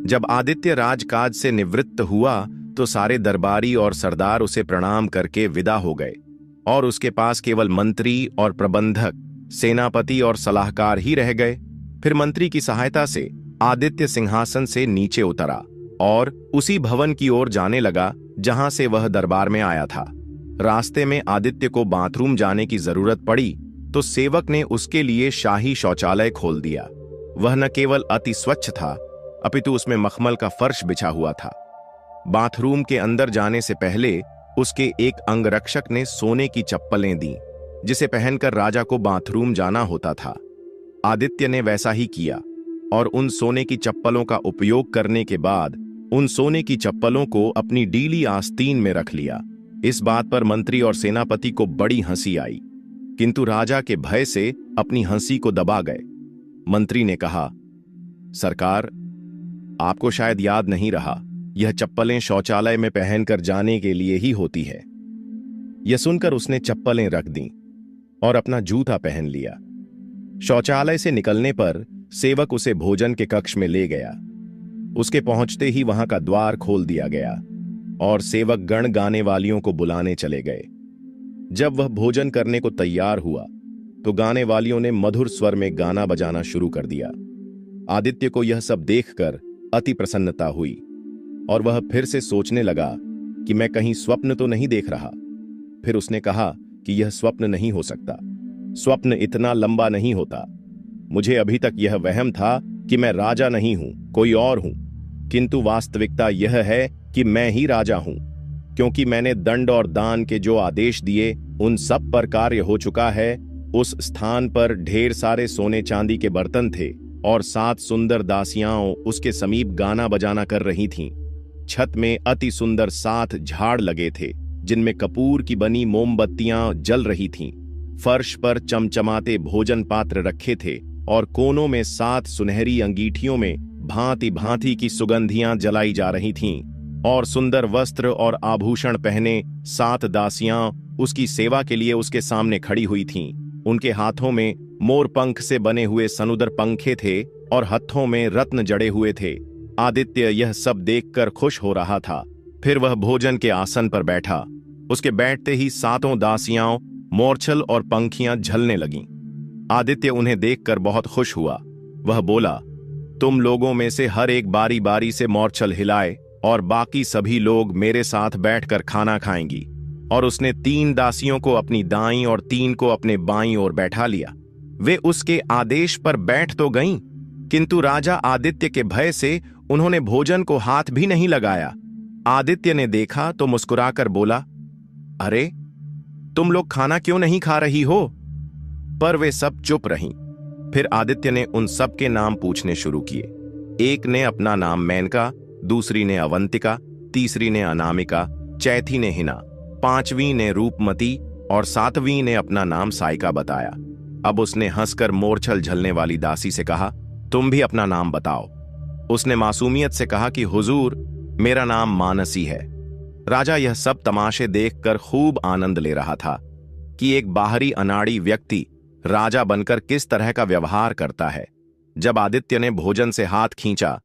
Speaker 1: जब आदित्य राजकाज से निवृत्त हुआ तो सारे दरबारी और सरदार उसे प्रणाम करके विदा हो गए और उसके पास केवल मंत्री और प्रबंधक, सेनापति और सलाहकार ही रह गए। फिर मंत्री की सहायता से आदित्य सिंहासन से नीचे उतरा और उसी भवन की ओर जाने लगा जहां से वह दरबार में आया था। रास्ते में आदित्य को बाथरूम जाने की जरूरत पड़ी तो सेवक ने उसके लिए शाही शौचालय खोल दिया। वह न केवल अति स्वच्छ था, अपितु उसमें मखमल का फर्श बिछा हुआ था। बाथरूम के अंदर जाने से पहले उसके एक अंगरक्षक ने सोने की चप्पलें दी, जिसे पहनकर राजा को बाथरूम जाना होता था। आदित्य ने वैसा ही किया और उन सोने की चप्पलों का उपयोग करने के बाद उन सोने की चप्पलों को अपनी डीली आस्तीन में रख लिया। इस बात पर मंत्री और सेनापति को बड़ी हंसी आई, किंतु राजा के भय से अपनी हंसी को दबा गए। मंत्री ने कहा, सरकार, आपको शायद याद नहीं रहा, यह चप्पलें शौचालय में पहनकर जाने के लिए ही होती है। यह सुनकर उसने चप्पलें रख दी और अपना जूता पहन लिया। शौचालय से निकलने पर सेवक उसे भोजन के कक्ष में ले गया। उसके पहुंचते ही वहां का द्वार खोल दिया गया और सेवक गण गाने वालियों को बुलाने चले गए। जब वह भोजन करने को तैयार हुआ तो गाने वालियों ने मधुर स्वर में गाना बजाना शुरू कर दिया। आदित्य को यह सब देखकर अति प्रसन्नता हुई और वह फिर से सोचने लगा कि मैं कहीं स्वप्न तो नहीं देख रहा। फिर उसने कहा कि यह स्वप्न नहीं हो सकता, स्वप्न इतना लंबा नहीं होता। मुझे अभी तक यह वहम था कि मैं राजा नहीं हूं, कोई और हूं, किंतु वास्तविकता यह है कि मैं ही राजा हूं, क्योंकि मैंने दंड और दान के जो आदेश दिए उन सब पर कार्य हो चुका है। उस स्थान पर ढेर सारे सोने चांदी के बर्तन थे और 7 सुंदर दासियां उसके समीप गाना बजाना कर रही थीं। छत में अति सुंदर 7 झाड़ लगे थे जिनमें कपूर की बनी मोमबत्तियां जल रही थीं। फर्श पर चमचमाते भोजन पात्र रखे थे और कोनों में 7 सुनहरी अंगीठियों में भांति भांति की सुगंधियां जलाई जा रही थीं और सुंदर वस्त्र और आभूषण पहने 7 दासियां उसकी सेवा के लिए उसके सामने खड़ी हुई थीं। उनके हाथों में मोर पंख से बने हुए सनुदर पंखे थे और हत्थों में रत्न जड़े हुए थे। आदित्य यह सब देखकर खुश हो रहा था। फिर वह भोजन के आसन पर बैठा। उसके बैठते ही 7 दासियां मोरछल और पंखियां झलने लगीं। आदित्य उन्हें देखकर बहुत खुश हुआ। वह बोला, तुम लोगों में से हर एक बारी बारी से मोरछल हिलाए और बाकी सभी लोग मेरे साथ बैठकर खाना खाएंगी। और उसने 3 दासियों को अपनी दाईं और 3 को अपने बाईं ओर बैठा लिया। वे उसके आदेश पर बैठ तो गईं, किंतु राजा आदित्य के भय से उन्होंने भोजन को हाथ भी नहीं लगाया। आदित्य ने देखा तो मुस्कुराकर बोला, अरे, तुम लोग खाना क्यों नहीं खा रही हो? पर वे सब चुप रहीं। फिर आदित्य ने उन सब के नाम पूछने शुरू किए। एक ने अपना नाम मेनका, दूसरी ने अवंतिका, तीसरी ने अनामिका, चौथी ने हिना, 5वीं ने रूपमती और सातवीं ने अपना नाम साइका बताया। अब उसने हंसकर मोरछल झलने वाली दासी से कहा, तुम भी अपना नाम बताओ। उसने मासूमियत से कहा कि हुजूर, मेरा नाम मानसी है। राजा यह सब तमाशे देखकर खूब आनंद ले रहा था कि एक बाहरी अनाड़ी व्यक्ति राजा बनकर किस तरह का व्यवहार करता है। जब आदित्य ने भोजन से हाथ खींचा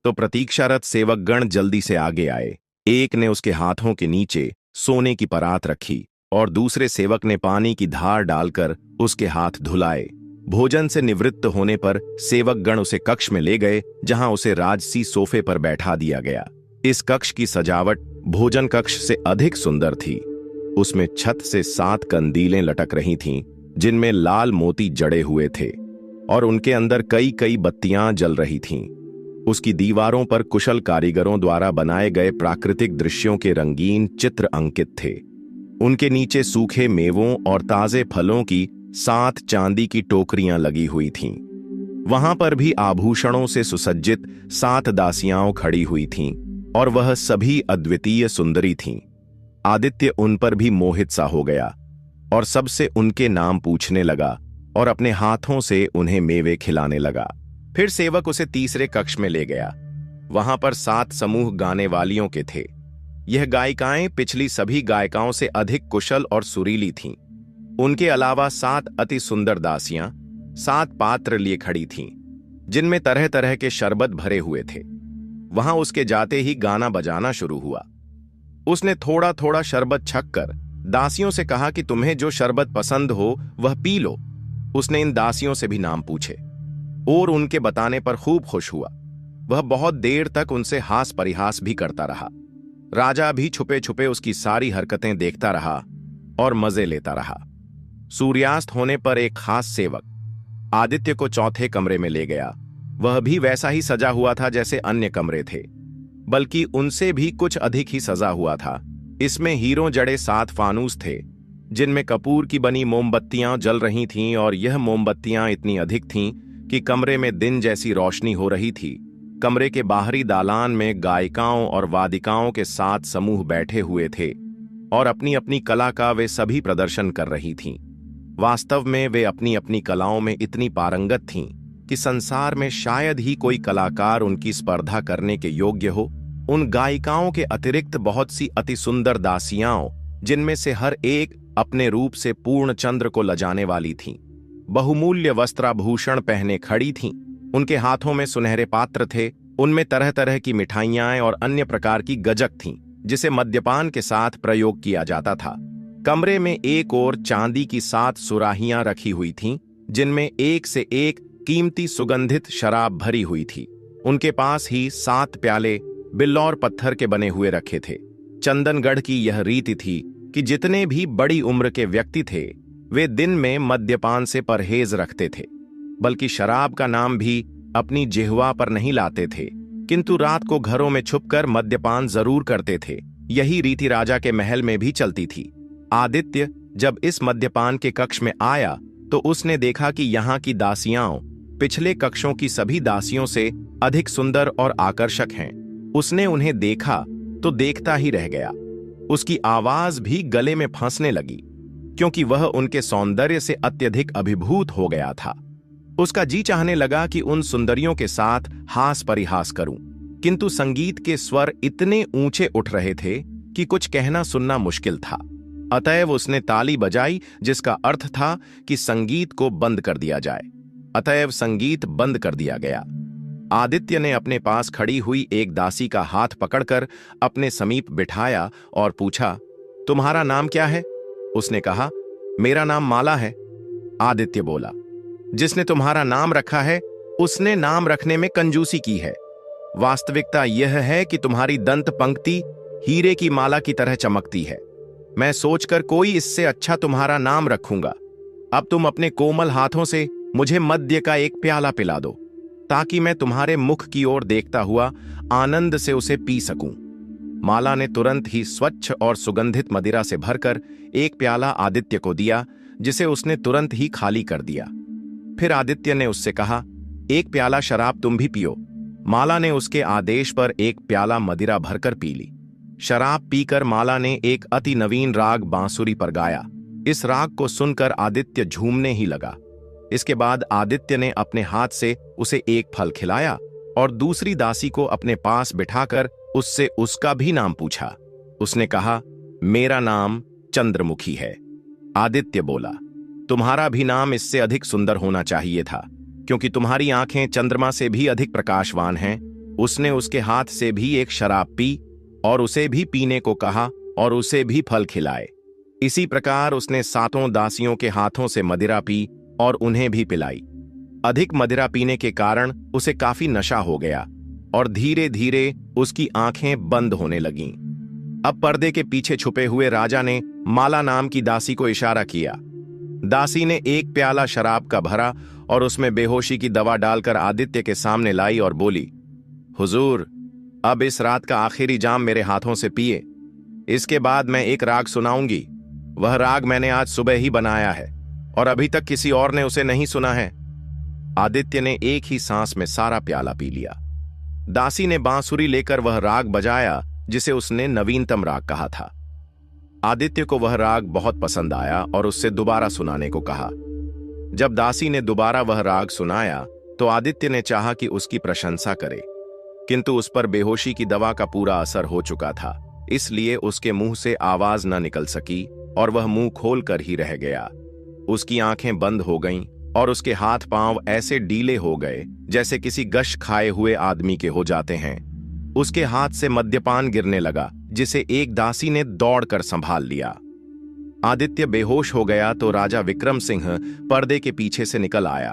Speaker 1: तो प्रतीक्षारत सेवकगण जल्दी से आगे आए। एक ने उसके हाथों के नीचे सोने की परात रखी और दूसरे सेवक ने पानी की धार डालकर उसके हाथ धुलाए। भोजन से निवृत्त होने पर सेवकगण उसे कक्ष में ले गए, जहां उसे राजसी सोफे पर बैठा दिया गया। इस कक्ष की सजावट भोजन कक्ष से अधिक सुंदर थी। उसमें छत से 7 कंदीलें लटक रही थीं, जिनमें लाल मोती जड़े हुए थे और उनके अंदर कई कई बत्तियां जल रही थीं। उसकी दीवारों पर कुशल कारीगरों द्वारा बनाए गए प्राकृतिक दृश्यों के रंगीन चित्र अंकित थे। उनके नीचे सूखे मेवों और ताजे फलों की 7 चांदी की टोकरियां लगी हुई थीं। वहां पर भी आभूषणों से सुसज्जित 7 दासियां खड़ी हुई थीं और वह सभी अद्वितीय सुंदरी थीं। आदित्य उन पर भी मोहित सा हो गया और सबसे उनके नाम पूछने लगा और अपने हाथों से उन्हें मेवे खिलाने लगा। फिर सेवक उसे तीसरे कक्ष में ले गया। वहां पर 7 समूह गाने वालियों के थे। यह गायिकाएं पिछली सभी गायिकाओं से अधिक कुशल और सुरीली थीं। उनके अलावा 7 अति सुंदर दासियां 7 पात्र लिए खड़ी थीं, जिनमें तरह तरह के शरबत भरे हुए थे। वहां उसके जाते ही गाना बजाना शुरू हुआ। उसने थोड़ा थोड़ा शरबत छककर दासियों से कहा कि तुम्हें जो शरबत पसंद हो वह पी लो। उसने इन दासियों से भी नाम पूछे और उनके बताने पर खूब खुश हुआ। वह बहुत देर तक उनसे हास परिहास भी करता रहा। राजा भी छुपे छुपे उसकी सारी हरकतें देखता रहा और मजे लेता रहा। सूर्यास्त होने पर एक खास सेवक आदित्य को चौथे कमरे में ले गया। वह भी वैसा ही सजा हुआ था जैसे अन्य कमरे थे, बल्कि उनसे भी कुछ अधिक ही सजा हुआ था। इसमें हीरों जड़े 7 फानूस थे, जिनमें कपूर की बनी मोमबत्तियां जल रही थीं और यह मोमबत्तियां इतनी अधिक थीं कि कमरे में दिन जैसी रोशनी हो रही थी। कमरे के बाहरी दालान में गायिकाओं और वादिकाओं के 7 समूह बैठे हुए थे और अपनी अपनी कला का वे सभी प्रदर्शन कर रही थीं। वास्तव में वे अपनी अपनी कलाओं में इतनी पारंगत थीं कि संसार में शायद ही कोई कलाकार उनकी स्पर्धा करने के योग्य हो। उन गायिकाओं के अतिरिक्त बहुत सी अति सुंदर दासियाओं, जिनमें से हर एक अपने रूप से पूर्ण चंद्र को लजाने वाली थीं, बहुमूल्य वस्त्राभूषण पहने खड़ी थीं। उनके हाथों में सुनहरे पात्र थे। उनमें तरह तरह की मिठाइयां और अन्य प्रकार की गजक थीं, जिसे मद्यपान के साथ प्रयोग किया जाता था। कमरे में एक ओर चांदी की 7 सुराहियां रखी हुई थीं, जिनमें एक से एक कीमती सुगंधित शराब भरी हुई थी। उनके पास ही 7 प्याले बिल्लौर पत्थर के बने हुए रखे थे। चंदनगढ़ की यह रीति थी कि जितने भी बड़ी उम्र के व्यक्ति थे, वे दिन में मद्यपान से परहेज रखते थे, बल्कि शराब का नाम भी अपनी जिह्वा पर नहीं लाते थे, किंतु रात को घरों में छुपकर मद्यपान जरूर करते थे। यही रीति राजा के महल में भी चलती थी। आदित्य जब इस मद्यपान के कक्ष में आया तो उसने देखा कि यहाँ की दासियां पिछले कक्षों की सभी दासियों से अधिक सुंदर और आकर्षक हैं। उसने उन्हें देखा तो देखता ही रह गया। उसकी आवाज भी गले में फंसने लगी, क्योंकि वह उनके सौंदर्य से अत्यधिक अभिभूत हो गया था। उसका जी चाहने लगा कि उन सुंदरियों के साथ हास परिहास करूं, किंतु संगीत के स्वर इतने ऊंचे उठ रहे थे कि कुछ कहना सुनना मुश्किल था। अतएव उसने ताली बजाई, जिसका अर्थ था कि संगीत को बंद कर दिया जाए। अतएव संगीत बंद कर दिया गया। आदित्य ने अपने पास खड़ी हुई एक दासी का हाथ पकड़कर अपने समीप बिठाया और पूछा, तुम्हारा नाम क्या है? उसने कहा, मेरा नाम माला है। आदित्य बोला, जिसने तुम्हारा नाम रखा है उसने नाम रखने में कंजूसी की है। वास्तविकता यह है कि तुम्हारी दंत पंक्ति हीरे की माला की तरह चमकती है। मैं सोचकर कोई इससे अच्छा तुम्हारा नाम रखूंगा। अब तुम अपने कोमल हाथों से मुझे मद्य का एक प्याला पिला दो, ताकि मैं तुम्हारे मुख की ओर देखता हुआ आनंद से उसे पी सकूं। माला ने तुरंत ही स्वच्छ और सुगंधित मदिरा से भरकर एक प्याला आदित्य को दिया, जिसे उसने तुरंत ही खाली कर दिया। फिर आदित्य ने उससे कहा, एक प्याला शराब तुम भी पियो। माला ने उसके आदेश पर एक प्याला मदिरा भरकर पी ली। शराब पीकर माला ने एक अति नवीन राग बांसुरी पर गाया। इस राग को सुनकर आदित्य झूमने ही लगा। इसके बाद आदित्य ने अपने हाथ से उसे एक फल खिलाया और दूसरी दासी को अपने पास बिठाकर उससे उसका भी नाम पूछा। उसने कहा, मेरा नाम चंद्रमुखी है। आदित्य बोला, तुम्हारा भी नाम इससे अधिक सुंदर होना चाहिए था, क्योंकि तुम्हारी आंखें चंद्रमा से भी अधिक प्रकाशवान हैं। उसने उसके हाथ से भी एक शराब पी और उसे भी पीने को कहा और उसे भी फल खिलाए। इसी प्रकार उसने 7 दासियों के हाथों से मदिरा पी और उन्हें भी पिलाई। अधिक मदिरा पीने के कारण उसे काफी नशा हो गया और धीरे धीरे उसकी आंखें बंद होने लगीं। अब पर्दे के पीछे छुपे हुए राजा ने माला नाम की दासी को इशारा किया। दासी ने एक प्याला शराब का भरा और उसमें बेहोशी की दवा डालकर आदित्य के सामने लाई और बोली, हुजूर, अब इस रात का आखिरी जाम मेरे हाथों से पिए। इसके बाद मैं एक राग सुनाऊंगी। वह राग मैंने आज सुबह ही बनाया है और अभी तक किसी और ने उसे नहीं सुना है। आदित्य ने एक ही सांस में सारा प्याला पी लिया। दासी ने बांसुरी लेकर वह राग बजाया जिसे उसने नवीनतम राग कहा था। आदित्य को वह राग बहुत पसंद आया और उससे दोबारा सुनाने को कहा। जब दासी ने दोबारा वह राग सुनाया तो आदित्य ने चाहा कि उसकी प्रशंसा करे, किंतु उस पर बेहोशी की दवा का पूरा असर हो चुका था, इसलिए उसके मुंह से आवाज न निकल सकी और वह मुंह खोलकर ही रह गया। उसकी आंखें बंद हो गईं और उसके हाथ पांव ऐसे डीले हो गए जैसे किसी गश खाए हुए आदमी के हो जाते हैं। उसके हाथ से मद्यपान गिरने लगा, जिसे एक दासी ने दौड़कर संभाल लिया। आदित्य बेहोश हो गया तो राजा विक्रम सिंह पर्दे के पीछे से निकल आया।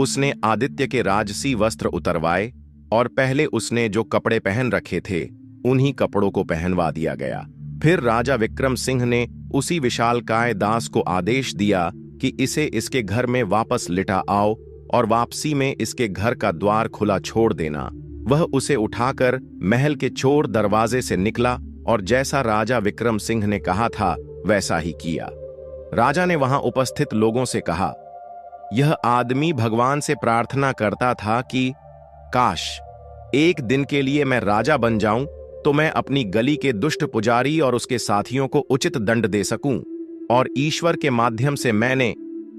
Speaker 1: उसने आदित्य के राजसी वस्त्र उतरवाए और पहले उसने जो कपड़े पहन रखे थे उन्हीं कपड़ों को पहनवा दिया गया। फिर राजा विक्रम सिंह ने उसी विशालकाय दास को आदेश दिया कि इसे इसके घर में वापस लिटा आओ और वापसी में इसके घर का द्वार खुला छोड़ देना। वह उसे उठाकर महल के चोर दरवाजे से निकला और जैसा राजा विक्रम सिंह ने कहा था वैसा ही किया। राजा ने वहां उपस्थित लोगों से कहा, यह आदमी भगवान से प्रार्थना करता था कि काश एक दिन के लिए मैं राजा बन जाऊं तो मैं अपनी गली के दुष्ट पुजारी और उसके साथियों को उचित दंड दे सकूं, और ईश्वर के माध्यम से मैंने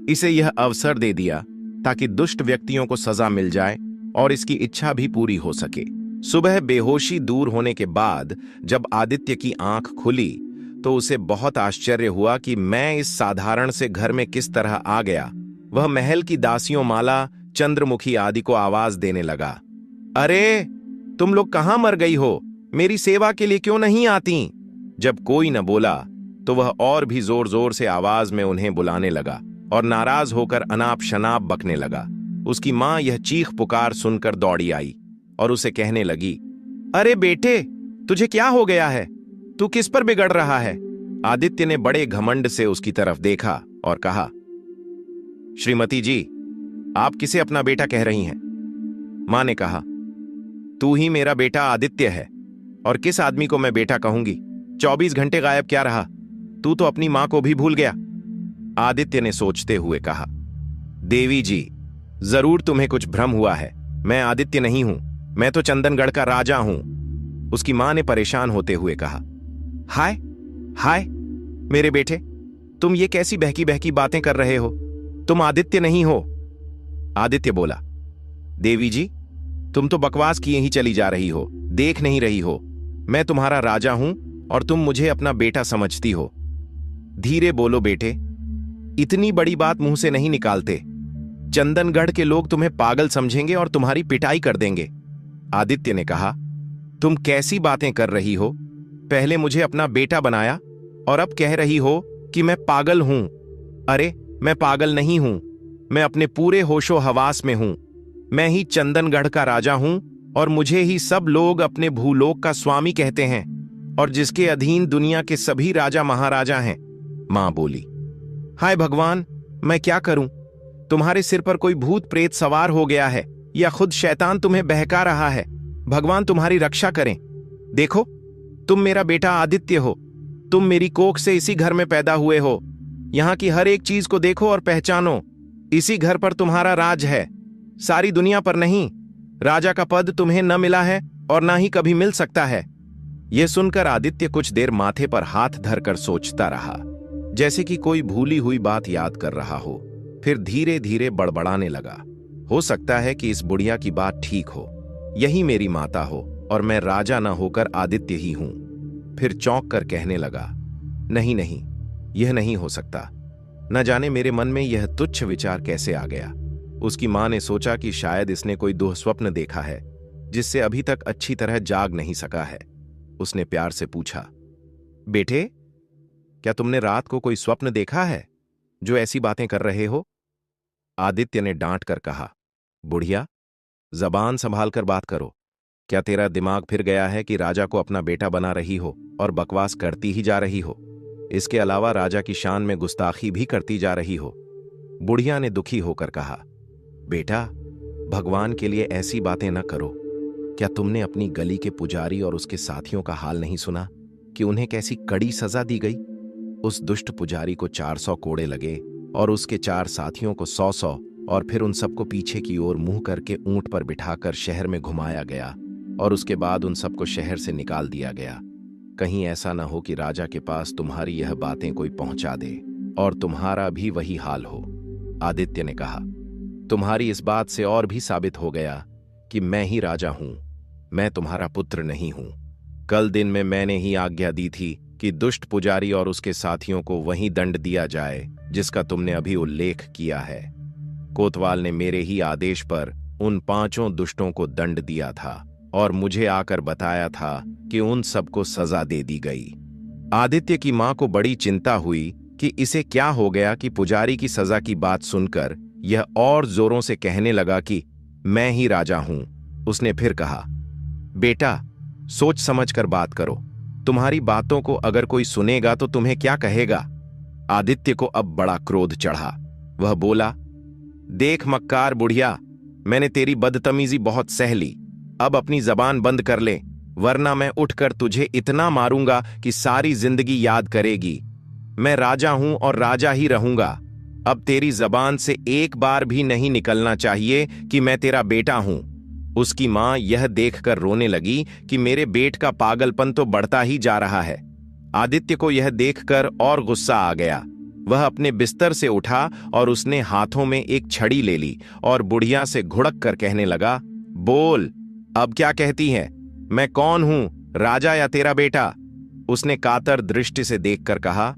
Speaker 1: इसे यह अवसर दे दिया ताकि दुष्ट व्यक्तियों को सजा मिल जाए और इसकी इच्छा भी पूरी हो सके। सुबह बेहोशी दूर होने के बाद जब आदित्य की आंख खुली तो उसे बहुत आश्चर्य हुआ कि मैं इस साधारण से घर में किस तरह आ गया। वह महल की दासियों माला, चंद्रमुखी आदि को आवाज देने लगा, अरे तुम लोग कहां मर गई हो? मेरी सेवा के लिए क्यों नहीं आती? जब कोई न बोला तो वह और भी जोर जोर से आवाज में उन्हें बुलाने लगा और नाराज होकर अनाप शनाप बकने लगा। उसकी मां यह चीख पुकार सुनकर दौड़ी आई और उसे कहने लगी, अरे बेटे, तुझे क्या हो गया है? तू किस पर बिगड़ रहा है? आदित्य ने बड़े घमंड से उसकी तरफ देखा और कहा, श्रीमती जी, आप किसे अपना बेटा कह रही हैं? मां ने कहा, तू ही मेरा बेटा आदित्य है, और किस आदमी को मैं बेटा कहूंगी? 24 घंटे गायब क्या रहा? तू तो अपनी मां को भी भूल गया। आदित्य ने सोचते हुए कहा, देवी जी, जरूर तुम्हें कुछ भ्रम हुआ है। मैं आदित्य नहीं हूं, मैं तो चंदनगढ़ का राजा हूं। उसकी मां ने परेशान होते हुए कहा, हाय हाय मेरे बेटे, तुम ये कैसी बहकी बहकी बातें कर रहे हो? तुम आदित्य नहीं हो। आदित्य बोला, देवी जी, तुम तो बकवास किए ही चली जा रही हो, देख नहीं रही हो। मैं तुम्हारा राजा हूं और तुम मुझे अपना बेटा समझती हो। धीरे बोलो बेटे, इतनी बड़ी बात मुंह से नहीं निकालते। चंदनगढ़ के लोग तुम्हें पागल समझेंगे और तुम्हारी पिटाई कर देंगे। आदित्य ने कहा, तुम कैसी बातें कर रही हो? पहले मुझे अपना बेटा बनाया और अब कह रही हो कि मैं पागल हूं। अरे मैं पागल नहीं हूं, मैं अपने पूरे होशो हवास में हूं। मैं ही चंदनगढ़ का राजा हूं और मुझे ही सब लोग अपने भूलोक का स्वामी कहते हैं, और जिसके अधीन दुनिया के सभी राजा महाराजा हैं। मां बोली, हाय भगवान, मैं क्या करूं? तुम्हारे सिर पर कोई भूत प्रेत सवार हो गया है या खुद शैतान तुम्हें बहका रहा है। भगवान तुम्हारी रक्षा करें। देखो, तुम मेरा बेटा आदित्य हो। तुम मेरी कोख से इसी घर में पैदा हुए हो। यहां की हर एक चीज को देखो और पहचानो। इसी घर पर तुम्हारा राज है, सारी दुनिया पर नहीं। राजा का पद तुम्हें न मिला है और ना ही कभी मिल सकता है। यह सुनकर आदित्य कुछ देर माथे पर हाथ धरकर सोचता रहा। जैसे कि कोई भूली हुई बात याद कर रहा हो। फिर धीरे धीरे बड़बड़ाने लगा। हो सकता है कि इस बुढ़िया की बात ठीक हो, यही मेरी माता हो और मैं राजा न होकर आदित्य ही हूं। फिर चौंक कर कहने लगा, नहीं नहीं, यह नहीं हो सकता। न जाने मेरे मन में यह तुच्छ विचार कैसे आ गया। उसकी मां ने सोचा कि शायद इसने कोई दुःस्वप्न देखा है जिससे अभी तक अच्छी तरह जाग नहीं सका है। उसने प्यार से पूछा, बेटे, क्या तुमने रात को कोई स्वप्न देखा है जो ऐसी बातें कर रहे हो? आदित्य ने डांट कर कहा, बुढ़िया, जबान संभाल कर बात करो। क्या तेरा दिमाग फिर गया है कि राजा को अपना बेटा बना रही हो और बकवास करती ही जा रही हो? इसके अलावा राजा की शान में गुस्ताखी भी करती जा रही हो। बुढ़िया ने दुखी होकर कहा, बेटा, भगवान के लिए ऐसी बातें न करो। क्या तुमने अपनी गली के पुजारी और उसके साथियों का हाल नहीं सुना कि उन्हें कैसी कड़ी सजा दी गई? उस दुष्ट पुजारी को 400 कोड़े लगे और उसके 4 साथियों को 100 और फिर उन सबको पीछे की ओर मुंह करके ऊंट पर बिठाकर शहर में घुमाया गया और उसके बाद उन सबको शहर से निकाल दिया गया। कहीं ऐसा न हो कि राजा के पास तुम्हारी यह बातें कोई पहुंचा दे और तुम्हारा भी वही हाल हो। आदित्य ने कहा, तुम्हारी इस बात से और भी साबित हो गया कि मैं ही राजा हूं, मैं तुम्हारा पुत्र नहीं हूं। कल दिन में मैंने ही आज्ञा दी थी कि दुष्ट पुजारी और उसके साथियों को वही दंड दिया जाए जिसका तुमने अभी उल्लेख किया है। कोतवाल ने मेरे ही आदेश पर उन 5 दुष्टों को दंड दिया था और मुझे आकर बताया था कि उन सबको सजा दे दी गई। आदित्य की मां को बड़ी चिंता हुई कि इसे क्या हो गया कि पुजारी की सजा की बात सुनकर यह और जोरों से कहने लगा कि मैं ही राजा हूं। उसने फिर कहा, बेटा, सोच समझ कर बात करो। तुम्हारी बातों को अगर कोई सुनेगा तो तुम्हें क्या कहेगा? आदित्य को अब बड़ा क्रोध चढ़ा। वह बोला, देख मक्कार बुढ़िया, मैंने तेरी बदतमीजी बहुत सह ली। अब अपनी जबान बंद कर ले, वरना मैं उठकर तुझे इतना मारूंगा कि सारी जिंदगी याद करेगी। मैं राजा हूं और राजा ही रहूंगा। अब तेरी जबान से एक बार भी नहीं निकलना चाहिए कि मैं तेरा बेटा हूं। उसकी मां यह देखकर रोने लगी कि मेरे बेट का पागलपन तो बढ़ता ही जा रहा है। आदित्य को यह देखकर और गुस्सा आ गया। वह अपने बिस्तर से उठा और उसने हाथों में एक छड़ी ले ली और बुढ़िया से घुड़क कर कहने लगा, बोल, अब क्या कहती है? मैं कौन हूं, राजा या तेरा बेटा? उसने कातर दृष्टि से देखकर कहा,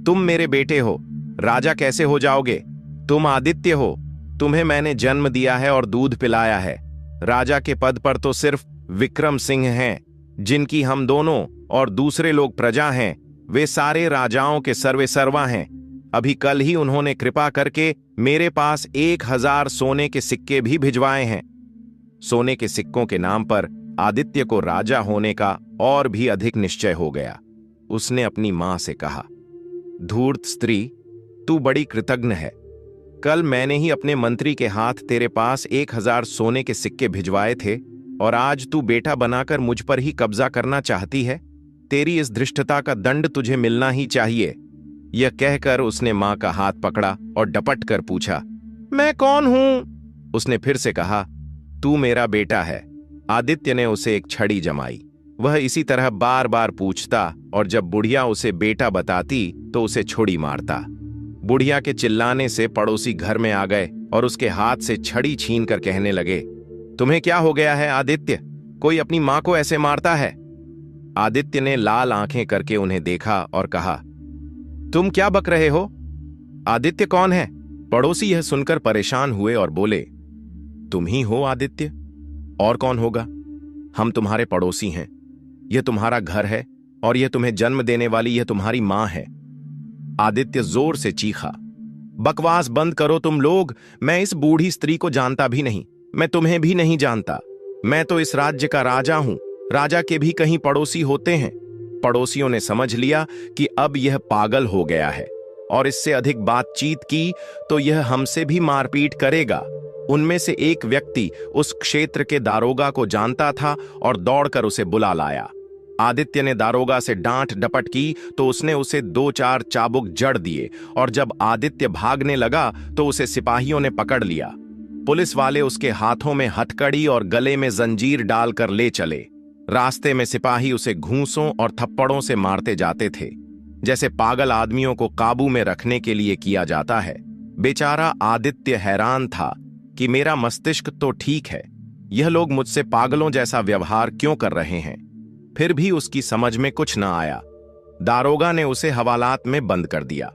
Speaker 1: तुम मेरे बेटे हो, राजा कैसे हो जाओगे? तुम आदित्य हो, तुम्हें मैंने जन्म दिया है और दूध पिलाया है। राजा के पद पर तो सिर्फ विक्रम सिंह हैं, जिनकी हम दोनों और दूसरे लोग प्रजा हैं। वे सारे राजाओं के सर्वे सर्वा हैं। अभी कल ही उन्होंने कृपा करके मेरे पास 1000 सोने के सिक्के भी भिजवाए हैं। सोने के सिक्कों के नाम पर आदित्य को राजा होने का और भी अधिक निश्चय हो गया। उसने अपनी मां से कहा, धूर्त स्त्री, तू बड़ी कृतज्ञ है। कल मैंने ही अपने मंत्री के हाथ तेरे पास 1000 सोने के सिक्के भिजवाए थे और आज तू बेटा बनाकर मुझ पर ही कब्जा करना चाहती है। तेरी इस धृष्टता का दंड तुझे मिलना ही चाहिए। यह कहकर उसने मां का हाथ पकड़ा और डपट कर पूछा, मैं कौन हूं? उसने फिर से कहा, तू मेरा बेटा है। आदित्य ने उसे एक छड़ी जमाई। वह इसी तरह बार बार पूछता और जब बुढ़िया उसे बेटा बताती तो उसे छुड़ी मारता। बुढ़िया के चिल्लाने से पड़ोसी घर में आ गए और उसके हाथ से छड़ी छीन कर कहने लगे, तुम्हें क्या हो गया है आदित्य? कोई अपनी मां को ऐसे मारता है? आदित्य ने लाल आंखें करके उन्हें देखा और कहा, तुम क्या बक रहे हो? आदित्य कौन है? पड़ोसी यह सुनकर परेशान हुए और बोले, तुम ही हो आदित्य, और कौन होगा? हम तुम्हारे पड़ोसी हैं। यह तुम्हारा घर है और यह तुम्हें जन्म देने वाली यह तुम्हारी मां है। आदित्य जोर से चीखा, बकवास बंद करो तुम लोग। मैं इस बूढ़ी स्त्री को जानता भी नहीं, मैं तुम्हें भी नहीं जानता। मैं तो इस राज्य का राजा हूं। राजा के भी कहीं पड़ोसी होते हैं। पड़ोसियों ने समझ लिया कि अब यह पागल हो गया है और इससे अधिक बातचीत की तो यह हमसे भी मारपीट करेगा। उनमें से एक व्यक्ति उस क्षेत्र के दारोगा को जानता था और दौड़कर उसे बुला लाया। आदित्य ने दारोगा से डांट डपट की तो उसने उसे 2-4 चाबुक जड़ दिए और जब आदित्य भागने लगा तो उसे सिपाहियों ने पकड़ लिया। पुलिस वाले उसके हाथों में हथकड़ी और गले में जंजीर डालकर ले चले। रास्ते में सिपाही उसे घूंसों और थप्पड़ों से मारते जाते थे। जैसे पागल आदमियों को काबू में रखने के लिए किया जाता है। बेचारा आदित्य हैरान था कि मेरा मस्तिष्क तो ठीक है, यह लोग मुझसे पागलों जैसा व्यवहार क्यों कर रहे हैं। फिर भी उसकी समझ में कुछ न आया। दारोगा ने उसे हवालात में बंद कर दिया।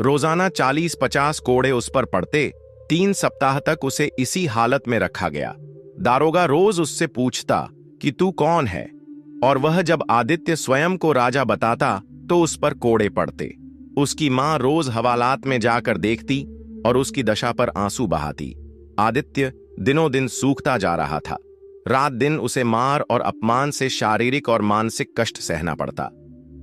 Speaker 1: रोजाना 40-50 कोड़े उस पर पड़ते। 3 सप्ताह तक उसे इसी हालत में रखा गया। दारोगा रोज उससे पूछता कि तू कौन है, और वह जब आदित्य स्वयं को राजा बताता तो उस पर कोड़े पड़ते। उसकी मां रोज हवालात में जाकर देखती और उसकी दशा पर आंसू बहाती। आदित्य दिनों दिन सूखता जा रहा था। रात दिन उसे मार और अपमान से शारीरिक और मानसिक कष्ट सहना पड़ता।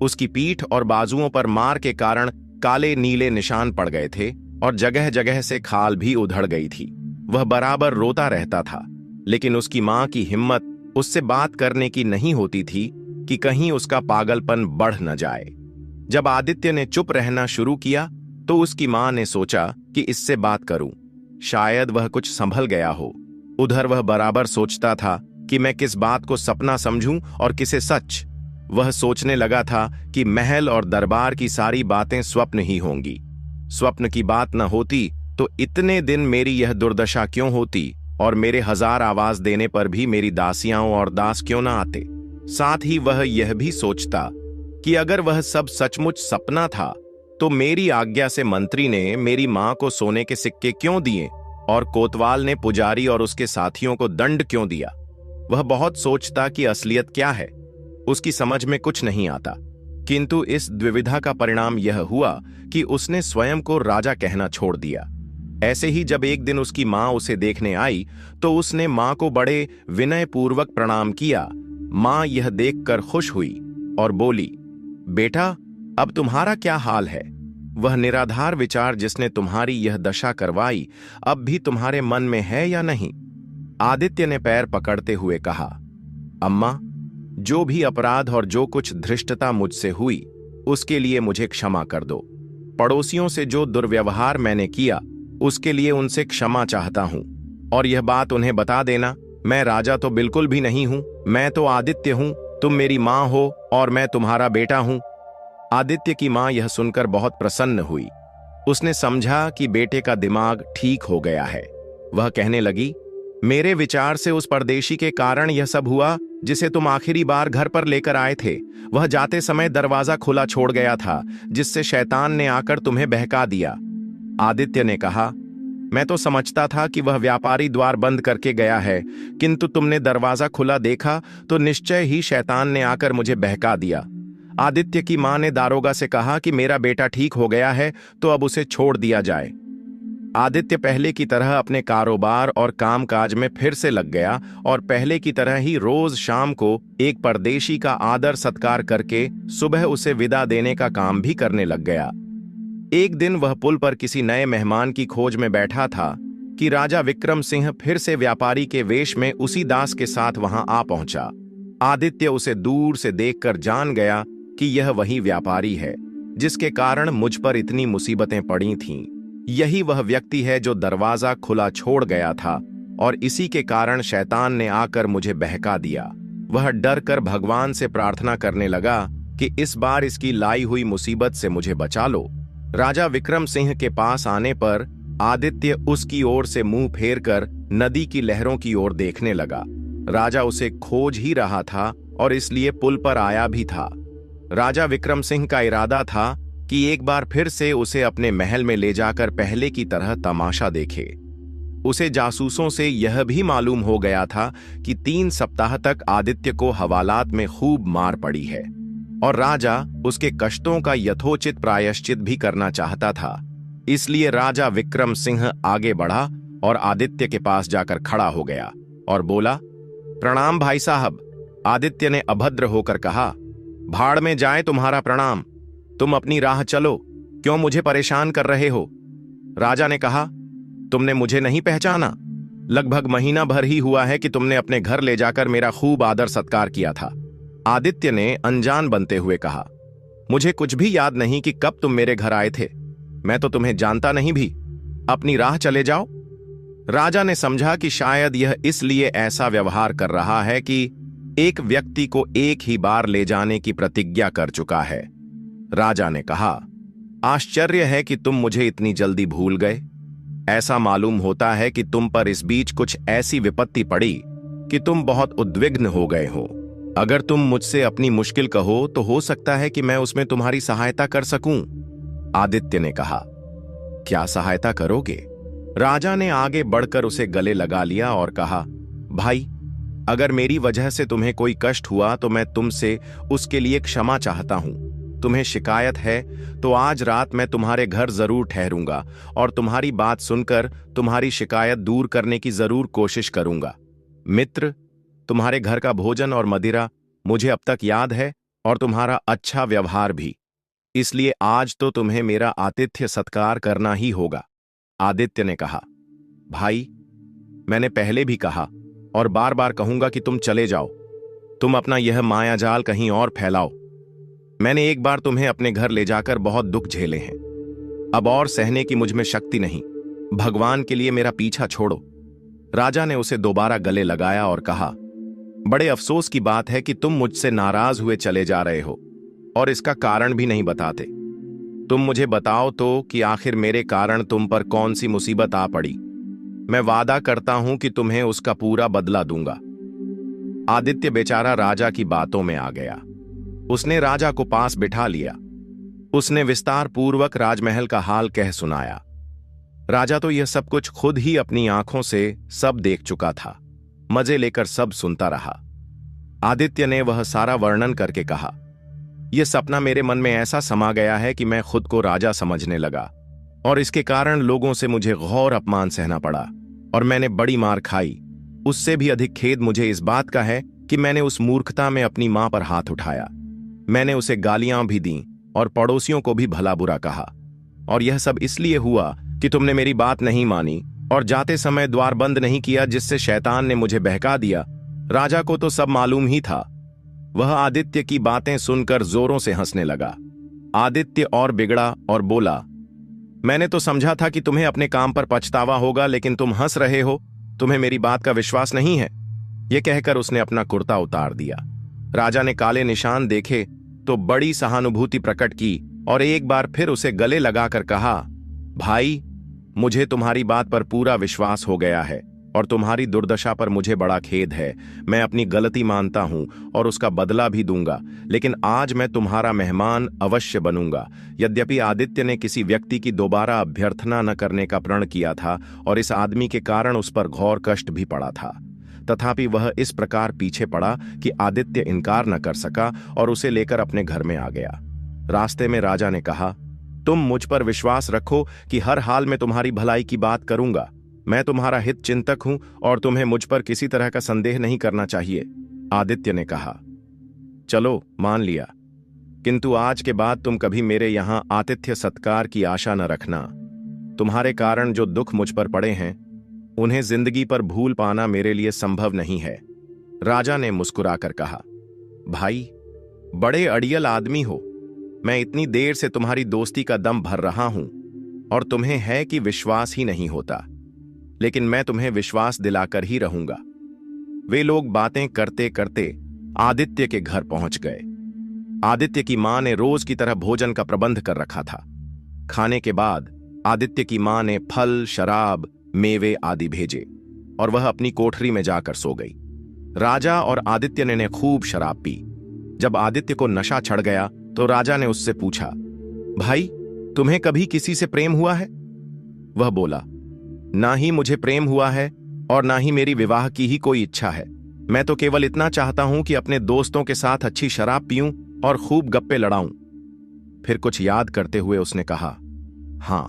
Speaker 1: उसकी पीठ और बाजुओं पर मार के कारण काले नीले निशान पड़ गए थे और जगह जगह से खाल भी उधड़ गई थी। वह बराबर रोता रहता था, लेकिन उसकी मां की हिम्मत उससे बात करने की नहीं होती थी कि कहीं उसका पागलपन बढ़ न जाए। जब आदित्य ने चुप रहना शुरू किया तो उसकी मां ने सोचा कि इससे बात करूं, शायद वह कुछ संभल गया हो। उधर वह बराबर सोचता था कि मैं किस बात को सपना समझूं और किसे सच। वह सोचने लगा था कि महल और दरबार की सारी बातें स्वप्न ही होंगी। स्वप्न की बात न होती तो इतने दिन मेरी यह दुर्दशा क्यों होती, और मेरे 1000 आवाज देने पर भी मेरी दासियां और दास क्यों ना आते। साथ ही वह यह भी सोचता कि अगर वह सब सचमुच सपना था तो मेरी आज्ञा से मंत्री ने मेरी मां को सोने के सिक्के क्यों दिए और कोतवाल ने पुजारी और उसके साथियों को दंड क्यों दिया। वह बहुत सोचता कि असलियत क्या है। उसकी समझ में कुछ नहीं आता, किंतु इस द्विविधा का परिणाम यह हुआ कि उसने स्वयं को राजा कहना छोड़ दिया। ऐसे ही जब एक दिन उसकी मां उसे देखने आई तो उसने मां को बड़े विनयपूर्वक प्रणाम किया। मां यह देखकर खुश हुई और बोली, बेटा, अब तुम्हारा क्या हाल है? वह निराधार विचार जिसने तुम्हारी यह दशा करवाई अब भी तुम्हारे मन में है या नहीं? आदित्य ने पैर पकड़ते हुए कहा, अम्मा, जो भी अपराध और जो कुछ धृष्टता मुझसे हुई उसके लिए मुझे क्षमा कर दो। पड़ोसियों से जो दुर्व्यवहार मैंने किया उसके लिए उनसे क्षमा चाहता हूं, और यह बात उन्हें बता देना, मैं राजा तो बिल्कुल भी नहीं हूं, मैं तो आदित्य हूं। तुम मेरी मां हो और मैं तुम्हारा बेटा हूं। आदित्य की मां यह सुनकर बहुत प्रसन्न हुई। उसने समझा कि बेटे का दिमाग ठीक हो गया है। वह कहने लगी, मेरे विचार से उस परदेशी के कारण यह सब हुआ जिसे तुम आखिरी बार घर पर लेकर आए थे। वह जाते समय दरवाजा खुला छोड़ गया था, जिससे शैतान ने आकर तुम्हें बहका दिया। आदित्य ने कहा, मैं तो समझता था कि वह व्यापारी द्वार बंद करके गया है, किंतु तुमने दरवाजा खुला देखा तो निश्चय ही शैतान ने आकर मुझे बहका दिया। आदित्य की मां ने दारोगा से कहा कि मेरा बेटा ठीक हो गया है तो अब उसे छोड़ दिया जाए। आदित्य पहले की तरह अपने कारोबार और कामकाज में फिर से लग गया और पहले की तरह ही रोज शाम को एक परदेशी का आदर सत्कार करके सुबह उसे विदा देने का काम भी करने लग गया। एक दिन वह पुल पर किसी नए मेहमान की खोज में बैठा था कि राजा विक्रम सिंह फिर से व्यापारी के वेश में उसी दास के साथ वहां आ पहुंचा। आदित्य उसे दूर से देखकर जान गया कि यह वही व्यापारी है जिसके कारण मुझ पर इतनी मुसीबतें पड़ी थीं। यही वह व्यक्ति है जो दरवाजा खुला छोड़ गया था और इसी के कारण शैतान ने आकर मुझे बहका दिया। वह डर कर भगवान से प्रार्थना करने लगा कि इस बार इसकी लाई हुई मुसीबत से मुझे बचा लो। राजा विक्रम सिंह के पास आने पर आदित्य उसकी ओर से मुंह फेरकर नदी की लहरों की ओर देखने लगा। राजा उसे खोज ही रहा था और इसलिए पुल पर आया भी था। राजा विक्रम सिंह का इरादा था कि एक बार फिर से उसे अपने महल में ले जाकर पहले की तरह तमाशा देखे। उसे जासूसों से यह भी मालूम हो गया था कि 3 सप्ताह तक आदित्य को हवालात में खूब मार पड़ी है और राजा उसके कष्टों का यथोचित प्रायश्चित भी करना चाहता था। इसलिए राजा विक्रम सिंह आगे बढ़ा और आदित्य के पास जाकर खड़ा हो गया और बोला, प्रणाम भाई साहब। आदित्य ने अभद्र होकर कहा, भाड़ में जाए तुम्हारा प्रणाम, तुम अपनी राह चलो, क्यों मुझे परेशान कर रहे हो? राजा ने कहा, तुमने मुझे नहीं पहचाना? लगभग महीना भर ही हुआ है कि तुमने अपने घर ले जाकर मेरा खूब आदर सत्कार किया था। आदित्य ने अनजान बनते हुए कहा, मुझे कुछ भी याद नहीं कि कब तुम मेरे घर आए थे, मैं तो तुम्हें जानता नहीं भी, अपनी राह चले जाओ। राजा ने समझा कि शायद यह इसलिए ऐसा व्यवहार कर रहा है कि एक व्यक्ति को एक ही बार ले जाने की प्रतिज्ञा कर चुका है। राजा ने कहा, आश्चर्य है कि तुम मुझे इतनी जल्दी भूल गए। ऐसा मालूम होता है कि तुम पर इस बीच कुछ ऐसी विपत्ति पड़ी कि तुम बहुत उद्विग्न हो गए हो। अगर तुम मुझसे अपनी मुश्किल कहो तो हो सकता है कि मैं उसमें तुम्हारी सहायता कर सकूं। आदित्य ने कहा, क्या सहायता करोगे? राजा ने आगे बढ़कर उसे गले लगा लिया और कहा, भाई, अगर मेरी वजह से तुम्हें कोई कष्ट हुआ तो मैं तुमसे उसके लिए क्षमा चाहता हूं। तुम्हें शिकायत है तो आज रात मैं तुम्हारे घर जरूर ठहरूंगा और तुम्हारी बात सुनकर तुम्हारी शिकायत दूर करने की जरूर कोशिश करूंगा। मित्र, तुम्हारे घर का भोजन और मदिरा मुझे अब तक याद है और तुम्हारा अच्छा व्यवहार भी, इसलिए आज तो तुम्हें मेरा आतिथ्य सत्कार करना ही होगा। आदित्य ने कहा, भाई, मैंने पहले भी कहा और बार बार कहूंगा कि तुम चले जाओ। तुम अपना यह मायाजाल कहीं और फैलाओ। मैंने एक बार तुम्हें अपने घर ले जाकर बहुत दुख झेले हैं। अब और सहने की मुझ में शक्ति नहीं। भगवान के लिए मेरा पीछा छोड़ो। राजा ने उसे दोबारा गले लगाया और कहा, बड़े अफसोस की बात है कि तुम मुझसे नाराज हुए चले जा रहे हो और इसका कारण भी नहीं बताते। तुम मुझे बताओ तो कि आखिर मेरे कारण तुम पर कौन सी मुसीबत आ पड़ी। मैं वादा करता हूं कि तुम्हें उसका पूरा बदला दूंगा। आदित्य बेचारा राजा की बातों में आ गया। उसने राजा को पास बिठा लिया। उसने विस्तार पूर्वक राजमहल का हाल कह सुनाया। राजा तो यह सब कुछ खुद ही अपनी आंखों से सब देख चुका था। मजे लेकर सब सुनता रहा। आदित्य ने वह सारा वर्णन करके कहा, यह सपना मेरे मन में ऐसा समा गया है कि मैं खुद को राजा समझने लगा और इसके कारण लोगों से मुझे घोर अपमान सहना पड़ा और मैंने बड़ी मार खाई। उससे भी अधिक खेद मुझे इस बात का है कि मैंने उस मूर्खता में अपनी मां पर हाथ उठाया। मैंने उसे गालियां भी दीं और पड़ोसियों को भी भला बुरा कहा, और यह सब इसलिए हुआ कि तुमने मेरी बात नहीं मानी और जाते समय द्वार बंद नहीं किया, जिससे शैतान ने मुझे बहका दिया। राजा को तो सब मालूम ही था। वह आदित्य की बातें सुनकर जोरों से हंसने लगा। आदित्य और बिगड़ा और बोला, मैंने तो समझा था कि तुम्हें अपने काम पर पछतावा होगा, लेकिन तुम हंस रहे हो। तुम्हें मेरी बात का विश्वास नहीं है। यह कहकर उसने अपना कुर्ता उतार दिया। राजा ने काले निशान देखे तो बड़ी सहानुभूति प्रकट की और एक बार फिर उसे गले लगाकर कहा, भाई, मुझे तुम्हारी बात पर पूरा विश्वास हो गया है और तुम्हारी दुर्दशा पर मुझे बड़ा खेद है। मैं अपनी गलती मानता हूं और उसका बदला भी दूंगा, लेकिन आज मैं तुम्हारा मेहमान अवश्य बनूंगा। यद्यपि आदित्य ने किसी व्यक्ति की दोबारा अभ्यर्थना न करने का प्रण किया था और इस आदमी के कारण उस पर घोर कष्ट भी पड़ा था, तथापि वह इस प्रकार पीछे पड़ा कि आदित्य इनकार न कर सका और उसे लेकर अपने घर में आ गया। रास्ते में राजा ने कहा, तुम मुझ पर विश्वास रखो कि हर हाल में तुम्हारी भलाई की बात करूंगा। मैं तुम्हारा हित चिंतक हूं और तुम्हें मुझ पर किसी तरह का संदेह नहीं करना चाहिए। आदित्य ने कहा, चलो, मान लिया, किंतु आज के बाद तुम कभी मेरे यहां आतिथ्य सत्कार की आशा न रखना। तुम्हारे कारण जो दुख मुझ पर पड़े हैं उन्हें जिंदगी पर भूल पाना मेरे लिए संभव नहीं है। राजा ने मुस्कुराकर कहा, भाई, बड़े अड़ियल आदमी हो। मैं इतनी देर से तुम्हारी दोस्ती का दम भर रहा हूं और तुम्हें है कि विश्वास ही नहीं होता, लेकिन मैं तुम्हें विश्वास दिलाकर ही रहूंगा। वे लोग बातें करते करते आदित्य के घर पहुंच गए। आदित्य की मां ने रोज की तरह भोजन का प्रबंध कर रखा था। खाने के बाद आदित्य की मां ने फल, शराब, मेवे आदि भेजे और वह अपनी कोठरी में जाकर सो गई। राजा और आदित्य ने खूब शराब पी। जब आदित्य को नशा चढ़ गया तो राजा ने उससे पूछा, भाई, तुम्हें कभी किसी से प्रेम हुआ है? वह बोला, ना ही मुझे प्रेम हुआ है और ना ही मेरी विवाह की ही कोई इच्छा है। मैं तो केवल इतना चाहता हूं कि अपने दोस्तों के साथ अच्छी शराब पीऊं और खूब गप्पे लड़ाऊं। फिर कुछ याद करते हुए उसने कहा, हां,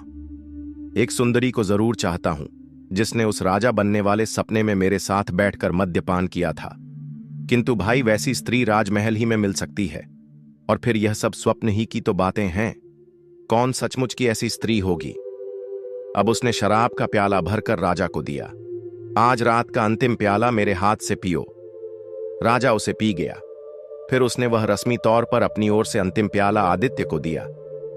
Speaker 1: एक सुंदरी को जरूर चाहता हूं जिसने उस राजा बनने वाले सपने में मेरे साथ बैठकर मद्यपान किया था। किंतु भाई, वैसी स्त्री राजमहल ही में मिल सकती है, और फिर यह सब स्वप्न ही की तो बातें हैं। कौन सचमुच की ऐसी स्त्री होगी? अब उसने शराब का प्याला भरकर राजा को दिया। आज रात का अंतिम प्याला मेरे हाथ से पियो। राजा उसे पी गया। फिर उसने वह रस्मी तौर पर अपनी ओर से अंतिम प्याला आदित्य को दिया,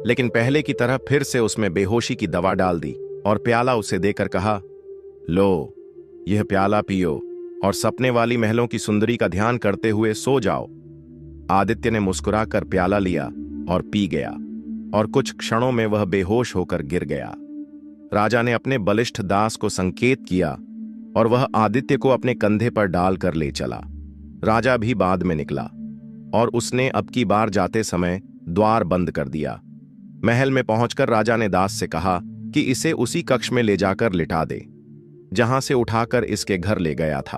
Speaker 1: लेकिन पहले की तरह फिर से उसमें बेहोशी की दवा डाल दी और प्याला उसे देकर कहा, लो, यह प्याला पियो और सपने वाली महलों की सुंदरी का ध्यान करते हुए सो जाओ। आदित्य ने मुस्कुराकर प्याला लिया और पी गया और कुछ क्षणों में वह बेहोश होकर गिर गया। राजा ने अपने बलिष्ठ दास को संकेत किया और वह आदित्य को अपने कंधे पर डालकर ले चला। राजा भी बाद में निकला और उसने अब की बार जाते समय द्वार बंद कर दिया। महल में पहुंचकर राजा ने दास से कहा कि इसे उसी कक्ष में ले जाकर लिटा दे जहां से उठाकर इसके घर ले गया था।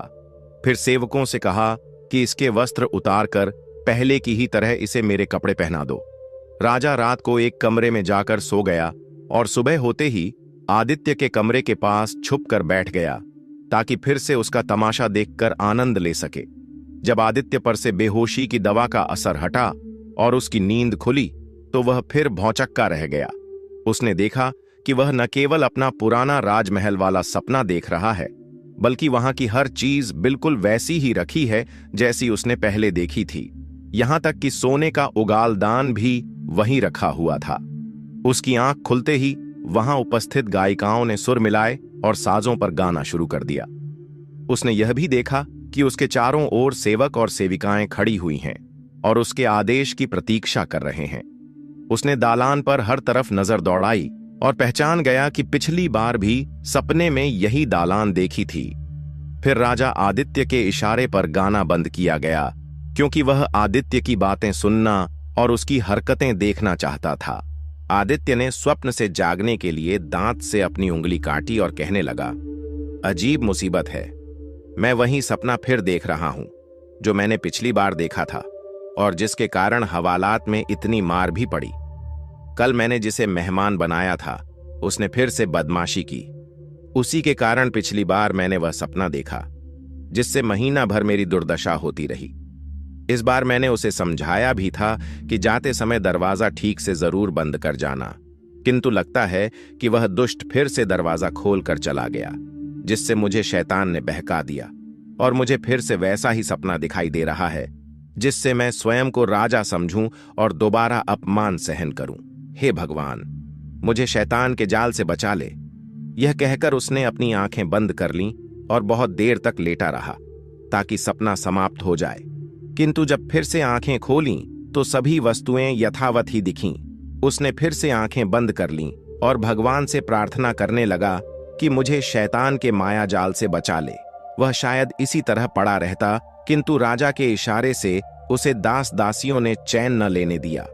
Speaker 1: फिर सेवकों से कहा कि इसके वस्त्र उतारकर पहले की ही तरह इसे मेरे कपड़े पहना दो। राजा रात को एक कमरे में जाकर सो गया और सुबह होते ही आदित्य के कमरे के पास छुप कर बैठ गया ताकि फिर से उसका तमाशा देखकर आनंद ले सके। जब आदित्य पर से बेहोशी की दवा का असर हटा और उसकी नींद खुली तो वह फिर भौचक्का रह गया। उसने देखा कि वह न केवल अपना पुराना राजमहल वाला सपना देख रहा है बल्कि वहां की हर चीज बिल्कुल वैसी ही रखी है जैसी उसने पहले देखी थी। यहां तक कि सोने का उगालदान भी वहीं रखा हुआ था। उसकी आंख खुलते ही वहां उपस्थित गायिकाओं ने सुर मिलाए और साजों पर गाना शुरू कर दिया। उसने यह भी देखा कि उसके चारों ओर सेवक और सेविकाएं खड़ी हुई हैं और उसके आदेश की प्रतीक्षा कर रहे हैं। उसने दालान पर हर तरफ नजर दौड़ाई और पहचान गया कि पिछली बार भी सपने में यही दालान देखी थी। फिर राजा आदित्य के इशारे पर गाना बंद किया गया क्योंकि वह आदित्य की बातें सुनना और उसकी हरकतें देखना चाहता था। आदित्य ने स्वप्न से जागने के लिए दांत से अपनी उंगली काटी और कहने लगा, अजीब मुसीबत है, मैं वही सपना फिर देख रहा हूं जो मैंने पिछली बार देखा था और जिसके कारण हवालात में इतनी मार भी पड़ी। कल मैंने जिसे मेहमान बनाया था उसने फिर से बदमाशी की। उसी के कारण पिछली बार मैंने वह सपना देखा जिससे महीना भर मेरी दुर्दशा होती रही। इस बार मैंने उसे समझाया भी था कि जाते समय दरवाजा ठीक से जरूर बंद कर जाना, किंतु लगता है कि वह दुष्ट फिर से दरवाजा खोल कर चला गया, जिससे मुझे शैतान ने बहका दिया और मुझे फिर से वैसा ही सपना दिखाई दे रहा है जिससे मैं स्वयं को राजा समझूं और दोबारा अपमान सहन करूं। हे भगवान, मुझे शैतान के जाल से बचा ले। यह कहकर उसने अपनी आंखें बंद कर लीं और बहुत देर तक लेटा रहा ताकि सपना समाप्त हो जाए। किंतु जब फिर से आंखें खोलीं तो सभी वस्तुएं यथावत ही दिखीं। उसने फिर से आंखें बंद कर लीं और भगवान से प्रार्थना करने लगा कि मुझे शैतान के माया जाल से बचा ले। वह शायद इसी तरह पड़ा रहता, किंतु राजा के इशारे से उसे दास दासियों ने चैन न लेने दिया।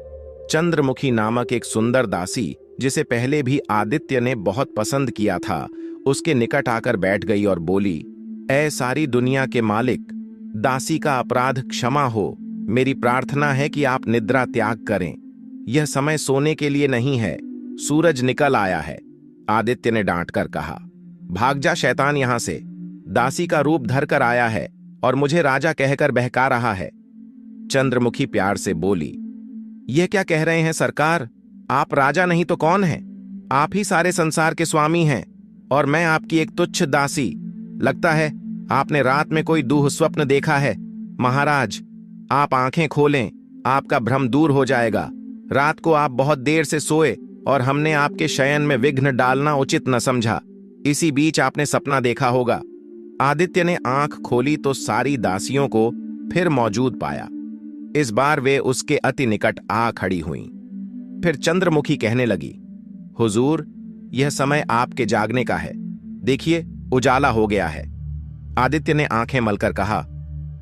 Speaker 1: चंद्रमुखी नामक एक सुंदर दासी, जिसे पहले भी आदित्य ने बहुत पसंद किया था, उसके निकट आकर बैठ गई और बोली, ऐ सारी दुनिया के मालिक, दासी का अपराध क्षमा हो। मेरी प्रार्थना है कि आप निद्रा त्याग करें। यह समय सोने के लिए नहीं है, सूरज निकल आया है। आदित्य ने डांटकर कहा, भाग जा शैतान यहां से। दासी का रूप धरकर आया है और मुझे राजा कहकर बहका रहा है। चंद्रमुखी प्यार से बोली, यह क्या कह रहे हैं सरकार? आप राजा नहीं तो कौन है? आप ही सारे संसार के स्वामी हैं और मैं आपकी एक तुच्छ दासी। लगता है आपने रात में कोई दूह स्वप्न देखा है। महाराज, आप आंखें खोलें, आपका भ्रम दूर हो जाएगा। रात को आप बहुत देर से सोए और हमने आपके शयन में विघ्न डालना उचित न समझा। इसी बीच आपने सपना देखा होगा। आदित्य ने आंख खोली तो सारी दासियों को फिर मौजूद पाया। इस बार वे उसके अति निकट आ खड़ी हुईं। फिर चंद्रमुखी कहने लगी, हुजूर, यह समय आपके जागने का है। देखिए, उजाला हो गया है। आदित्य ने आंखें मलकर कहा,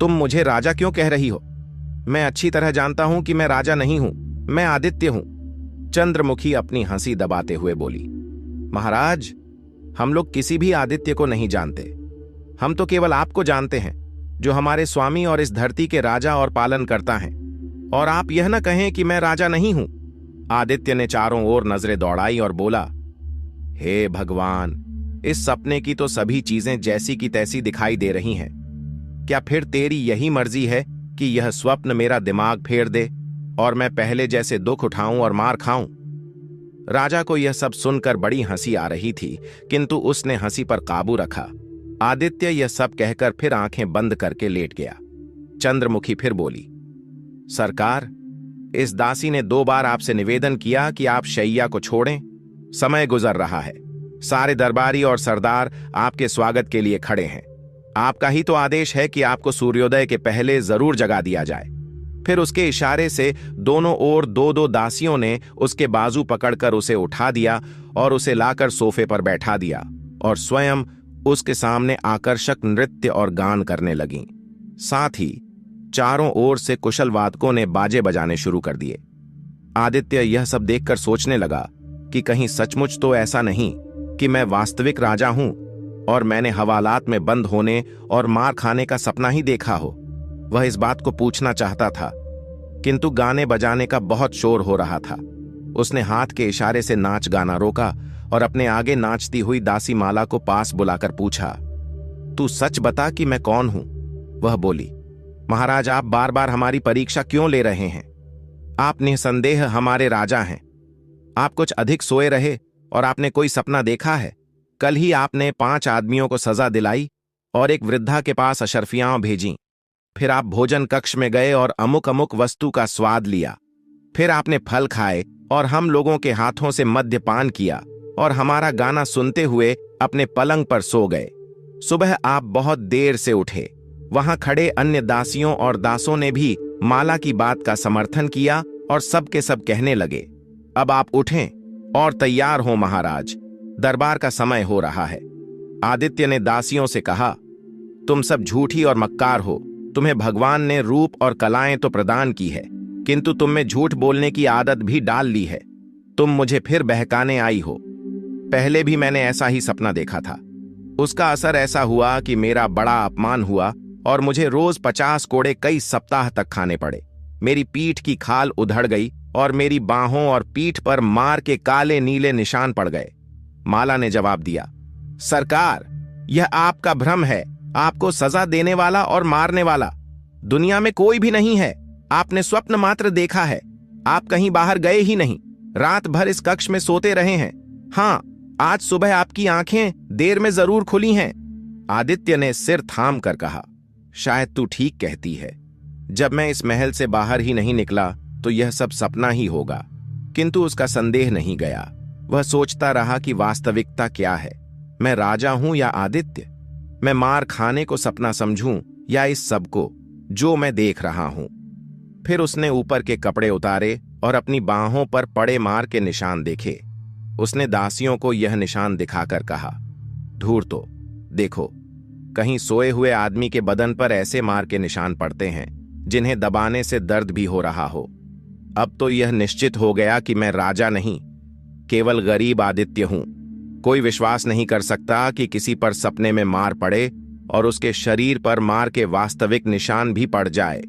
Speaker 1: तुम मुझे राजा क्यों कह रही हो? मैं अच्छी तरह जानता हूं कि मैं राजा नहीं हूं, मैं आदित्य हूं। चंद्रमुखी अपनी हंसी दबाते हुए बोली, महाराज, हम लोग किसी भी आदित्य को नहीं जानते। हम तो केवल आपको जानते हैं, जो हमारे स्वामी और इस धरती के राजा और पालन करता हैं। और आप यह न कहें कि मैं राजा नहीं हूं। आदित्य ने चारों ओर नजरें दौड़ाई और बोला, हे भगवान, इस सपने की तो सभी चीजें जैसी की तैसी दिखाई दे रही हैं। क्या फिर तेरी यही मर्जी है कि यह स्वप्न मेरा दिमाग फेर दे और मैं पहले जैसे दुख उठाऊं और मार खाऊं? राजा को यह सब सुनकर बड़ी हंसी आ रही थी, किंतु उसने हंसी पर काबू रखा। आदित्य यह सब कहकर फिर आंखें बंद करके लेट गया। चंद्रमुखी फिर बोली, सरकार, इस दासी ने 2 बार आपसे निवेदन किया कि आप शैया को छोड़ें। समय गुजर रहा है। सारे दरबारी और सरदार आपके स्वागत के लिए खड़े हैं। आपका ही तो आदेश है कि आपको सूर्योदय के पहले जरूर जगा दिया जाए। फिर उसके इशारे से दोनों ओर दो दो दासियों ने उसके बाजू पकड़कर उसे उठा दिया और उसे लाकर सोफे पर बैठा दिया और स्वयं उसके सामने आकर्षक नृत्य और गान करने लगीं। साथ ही चारों ओर से कुशलवादकों ने बाजे बजाने शुरू कर दिए। आदित्य यह सब देखकर सोचने लगा कि कहीं सचमुच तो ऐसा नहीं कि मैं वास्तविक राजा हूं और मैंने हवालात में बंद होने और मार खाने का सपना ही देखा हो। वह इस बात को पूछना चाहता था, किंतु गाने बजाने का बहुत शोर हो रहा था। उसने हाथ के इशारे से नाच गाना रोका और अपने आगे नाचती हुई दासी माला को पास बुलाकर पूछा, तू सच बता कि मैं कौन हूं? वह बोली, महाराज, आप बार बार हमारी परीक्षा क्यों ले रहे हैं? आप निसंदेह हमारे राजा हैं। आप कुछ अधिक सोए रहे और आपने कोई सपना देखा है। कल ही आपने 5 आदमियों को सजा दिलाई और एक वृद्धा के पास अशर्फियां भेजीं। फिर आप भोजन कक्ष में गए और अमुक अमुक वस्तु का स्वाद लिया। फिर आपने फल खाए और हम लोगों के हाथों से मद्यपान किया और हमारा गाना सुनते हुए अपने पलंग पर सो गए। सुबह आप बहुत देर से उठे। वहां खड़े अन्य दासियों और दासों ने भी माला की बात का समर्थन किया और सब के सब कहने लगे, अब आप उठें और तैयार हो महाराज, दरबार का समय हो रहा है। आदित्य ने दासियों से कहा, तुम सब झूठी और मक्कार हो। तुम्हें भगवान ने रूप और कलाएं तो प्रदान की है, किंतु तुम में झूठ बोलने की आदत भी डाल ली है। तुम मुझे फिर बहकाने आई हो। पहले भी मैंने ऐसा ही सपना देखा था। उसका असर ऐसा हुआ कि मेरा बड़ा अपमान हुआ और मुझे रोज 50 कोड़े कई सप्ताह तक खाने पड़े। मेरी पीठ की खाल उधड़ गई और मेरी बाहों और पीठ पर मार के काले नीले निशान पड़ गए। माला ने जवाब दिया, सरकार, यह आपका भ्रम है। आपको सजा देने वाला और मारने वाला दुनिया में कोई भी नहीं है। आपने स्वप्न मात्र देखा है। आप कहीं बाहर गए ही नहीं। रात भर इस कक्ष में सोते रहे हैं। हाँ, आज सुबह आपकी आंखें देर में जरूर खुली हैं। आदित्य ने सिर थाम कर कहा, शायद तू ठीक कहती है। जब मैं इस महल से बाहर ही नहीं निकला तो यह सब सपना ही होगा। किंतु उसका संदेह नहीं गया। वह सोचता रहा कि वास्तविकता क्या है। मैं राजा हूं या आदित्य? मैं मार खाने को सपना समझूं या इस सब को जो मैं देख रहा हूं? फिर उसने ऊपर के कपड़े उतारे और अपनी बाहों पर पड़े मार के निशान देखे। उसने दासियों को यह निशान दिखाकर कहा, धूर तो देखो, कहीं सोए हुए आदमी के बदन पर ऐसे मार के निशान पड़ते हैं जिन्हें दबाने से दर्द भी हो रहा हो। अब तो यह निश्चित हो गया कि मैं राजा नहीं, केवल गरीब आदित्य हूं। कोई विश्वास नहीं कर सकता कि किसी पर सपने में मार पड़े और उसके शरीर पर मार के वास्तविक निशान भी पड़ जाए।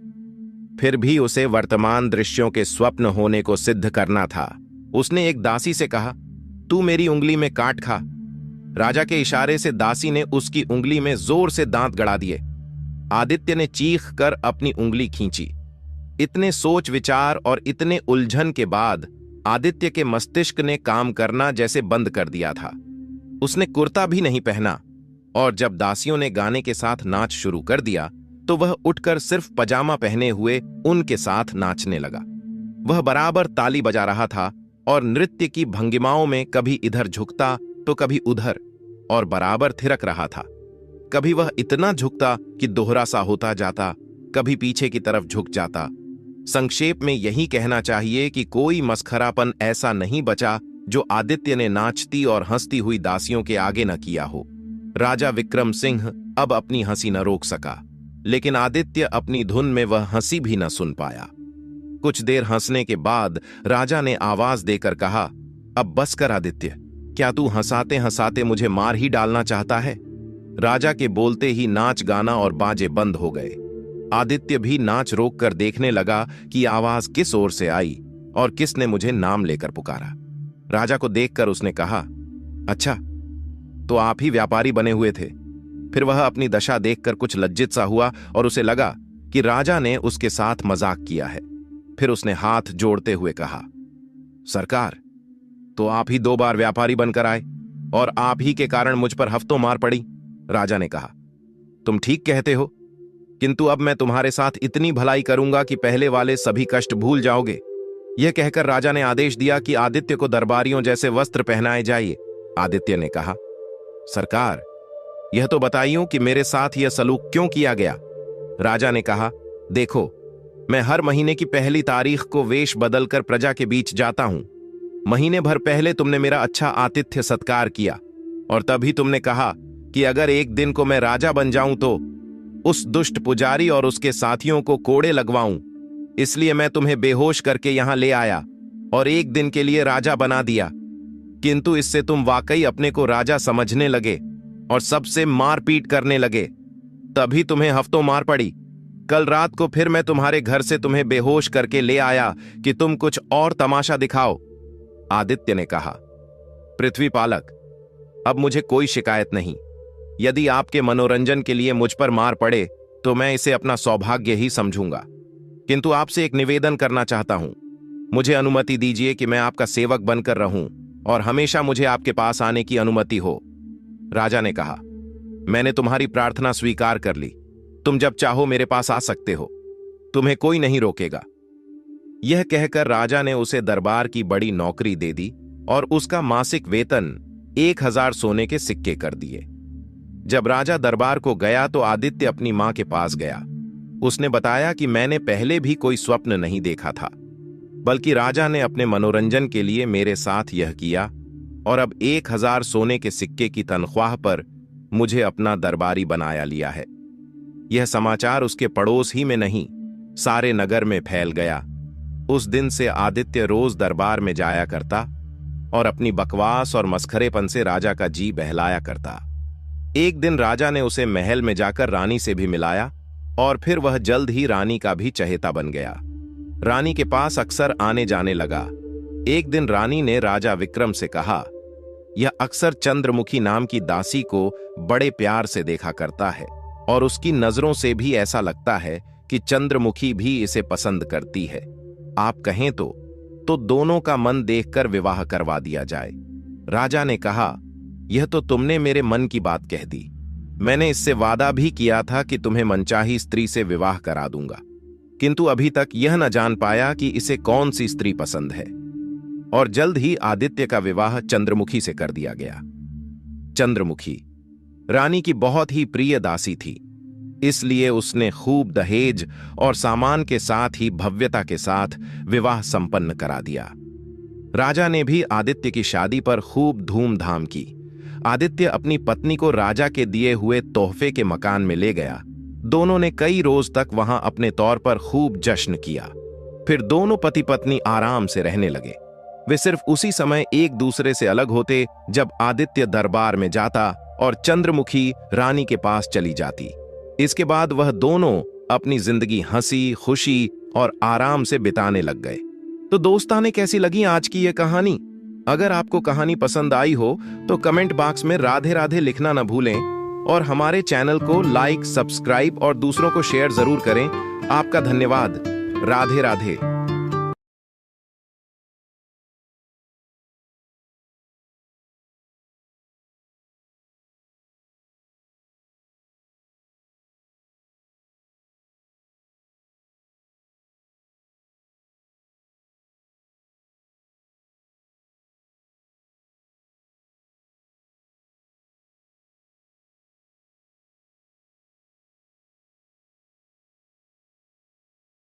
Speaker 1: फिर भी उसे वर्तमान दृश्यों के स्वप्न होने को सिद्ध करना था। उसने एक दासी से कहा, तू मेरी उंगली में काट खा। राजा के इशारे से दासी ने उसकी उंगली में जोर से दांत गड़ा दिए। आदित्य ने चीख कर अपनी उंगली खींची। इतने सोच विचार और इतने उलझन के बाद आदित्य के मस्तिष्क ने काम करना जैसे बंद कर दिया था। उसने कुर्ता भी नहीं पहना और जब दासियों ने गाने के साथ नाच शुरू कर दिया तो वह उठकर सिर्फ पजामा पहने हुए उनके साथ नाचने लगा। वह बराबर ताली बजा रहा था और नृत्य की भंगिमाओं में कभी इधर झुकता तो कभी उधर और बराबर थिरक रहा था। कभी वह इतना झुकता कि दोहरा सा होता जाता, कभी पीछे की तरफ झुक जाता। संक्षेप में यही कहना चाहिए कि कोई मस्खरापन ऐसा नहीं बचा जो आदित्य ने नाचती और हंसती हुई दासियों के आगे न किया हो। राजा विक्रम सिंह अब अपनी हंसी न रोक सका, लेकिन आदित्य अपनी धुन में वह हंसी भी न सुन पाया। कुछ देर हंसने के बाद राजा ने आवाज देकर कहा, अब बस कर आदित्य, क्या तू हंसाते हंसाते मुझे मार ही डालना चाहता है? राजा के बोलते ही नाच गाना और बाजे बंद हो गए। आदित्य भी नाच रोक कर देखने लगा कि आवाज किस ओर से आई और किसने मुझे नाम लेकर पुकारा। राजा को देखकर उसने कहा, अच्छा, तो आप ही व्यापारी बने हुए थे। फिर वह अपनी दशा देखकर कुछ लज्जित सा हुआ और उसे लगा कि राजा ने उसके साथ मजाक किया है। फिर उसने हाथ जोड़ते हुए कहा, सरकार, तो आप ही 2 बार व्यापारी बनकर आए और आप ही के कारण मुझ पर हफ्तों मार पड़ी। राजा ने कहा, तुम ठीक कहते हो, किंतु अब मैं तुम्हारे साथ इतनी भलाई करूंगा कि पहले वाले सभी कष्ट भूल जाओगे। यह कहकर राजा ने आदेश दिया कि आदित्य को दरबारियों जैसे वस्त्र पहनाए जाइए। आदित्य ने कहा, सरकार, यह तो बताइयो कि मेरे साथ यह सलूक क्यों किया गया? राजा ने कहा, देखो, मैं हर महीने की पहली तारीख को वेश बदलकर प्रजा के बीच जाता हूं। महीने भर पहले तुमने मेरा अच्छा आतिथ्य सत्कार किया और तभी तुमने कहा कि अगर एक दिन को मैं राजा बन जाऊं तो उस दुष्ट पुजारी और उसके साथियों को कोड़े लगवाऊं। इसलिए मैं तुम्हें बेहोश करके यहां ले आया और एक दिन के लिए राजा बना दिया। किंतु इससे तुम वाकई अपने को राजा समझने लगे और सबसे मारपीट करने लगे। तभी तुम्हें हफ्तों मार पड़ी। कल रात को फिर मैं तुम्हारे घर से तुम्हें बेहोश करके ले आया कि तुम कुछ और तमाशा दिखाओ। आदित्य ने कहा, पृथ्वी पालक, अब मुझे कोई शिकायत नहीं। यदि आपके मनोरंजन के लिए मुझ पर मार पड़े तो मैं इसे अपना सौभाग्य ही समझूंगा। किंतु आपसे एक निवेदन करना चाहता हूं। मुझे अनुमति दीजिए कि मैं आपका सेवक बनकर रहूं और हमेशा मुझे आपके पास आने की अनुमति हो। राजा ने कहा, मैंने तुम्हारी प्रार्थना स्वीकार कर ली। तुम जब चाहो मेरे पास आ सकते हो, तुम्हें कोई नहीं रोकेगा। यह कहकर राजा ने उसे दरबार की बड़ी नौकरी दे दी और उसका मासिक वेतन 1000 सोने के सिक्के कर दिए। जब राजा दरबार को गया तो आदित्य अपनी मां के पास गया। उसने बताया कि मैंने पहले भी कोई स्वप्न नहीं देखा था, बल्कि राजा ने अपने मनोरंजन के लिए मेरे साथ यह किया और अब 1000 सोने के सिक्के की तनख्वाह पर मुझे अपना दरबारी बनाया लिया है। यह समाचार उसके पड़ोस ही में नहीं, सारे नगर में फैल गया। उस दिन से आदित्य रोज दरबार में जाया करता और अपनी बकवास और मस्खरेपन से राजा का जी बहलाया करता। एक दिन राजा ने उसे महल में जाकर रानी से भी मिलाया और फिर वह जल्द ही रानी का भी चहेता बन गया। रानी के पास अक्सर आने जाने लगा। एक दिन रानी ने राजा विक्रम से कहा, यह अक्सर चंद्रमुखी नाम की दासी को बड़े प्यार से देखा करता है और उसकी नजरों से भी ऐसा लगता है कि चंद्रमुखी भी इसे पसंद करती है। आप कहें तो दोनों का मन देखकर विवाह करवा दिया जाए। राजा ने कहा, यह तो तुमने मेरे मन की बात कह दी। मैंने इससे वादा भी किया था कि तुम्हें मनचाही स्त्री से विवाह करा दूंगा, किंतु अभी तक यह न जान पाया कि इसे कौन सी स्त्री पसंद है। और जल्द ही आदित्य का विवाह चंद्रमुखी से कर दिया गया। चंद्रमुखी रानी की बहुत ही प्रिय दासी थी, इसलिए उसने खूब दहेज और सामान के साथ ही भव्यता के साथ विवाह संपन्न करा दिया। राजा ने भी आदित्य की शादी पर खूब धूमधाम की। आदित्य अपनी पत्नी को राजा के दिए हुए तोहफे के मकान में ले गया। दोनों ने कई रोज तक वहां अपने तौर पर खूब जश्न किया। फिर दोनों पति पत्नी आराम से रहने लगे। वे सिर्फ उसी समय एक दूसरे से अलग होते जब आदित्य दरबार में जाता और चंद्रमुखी रानी के पास चली जाती। इसके बाद वह दोनों अपनी जिंदगी हंसी खुशी और आराम से बिताने लग गए। तो दोस्ताने कैसी लगी आज की यह कहानी? अगर आपको कहानी पसंद आई हो तो कमेंट बॉक्स में राधे राधे लिखना न भूलें और हमारे चैनल को लाइक, सब्सक्राइब और दूसरों को शेयर जरूर करें। आपका धन्यवाद। राधे राधे।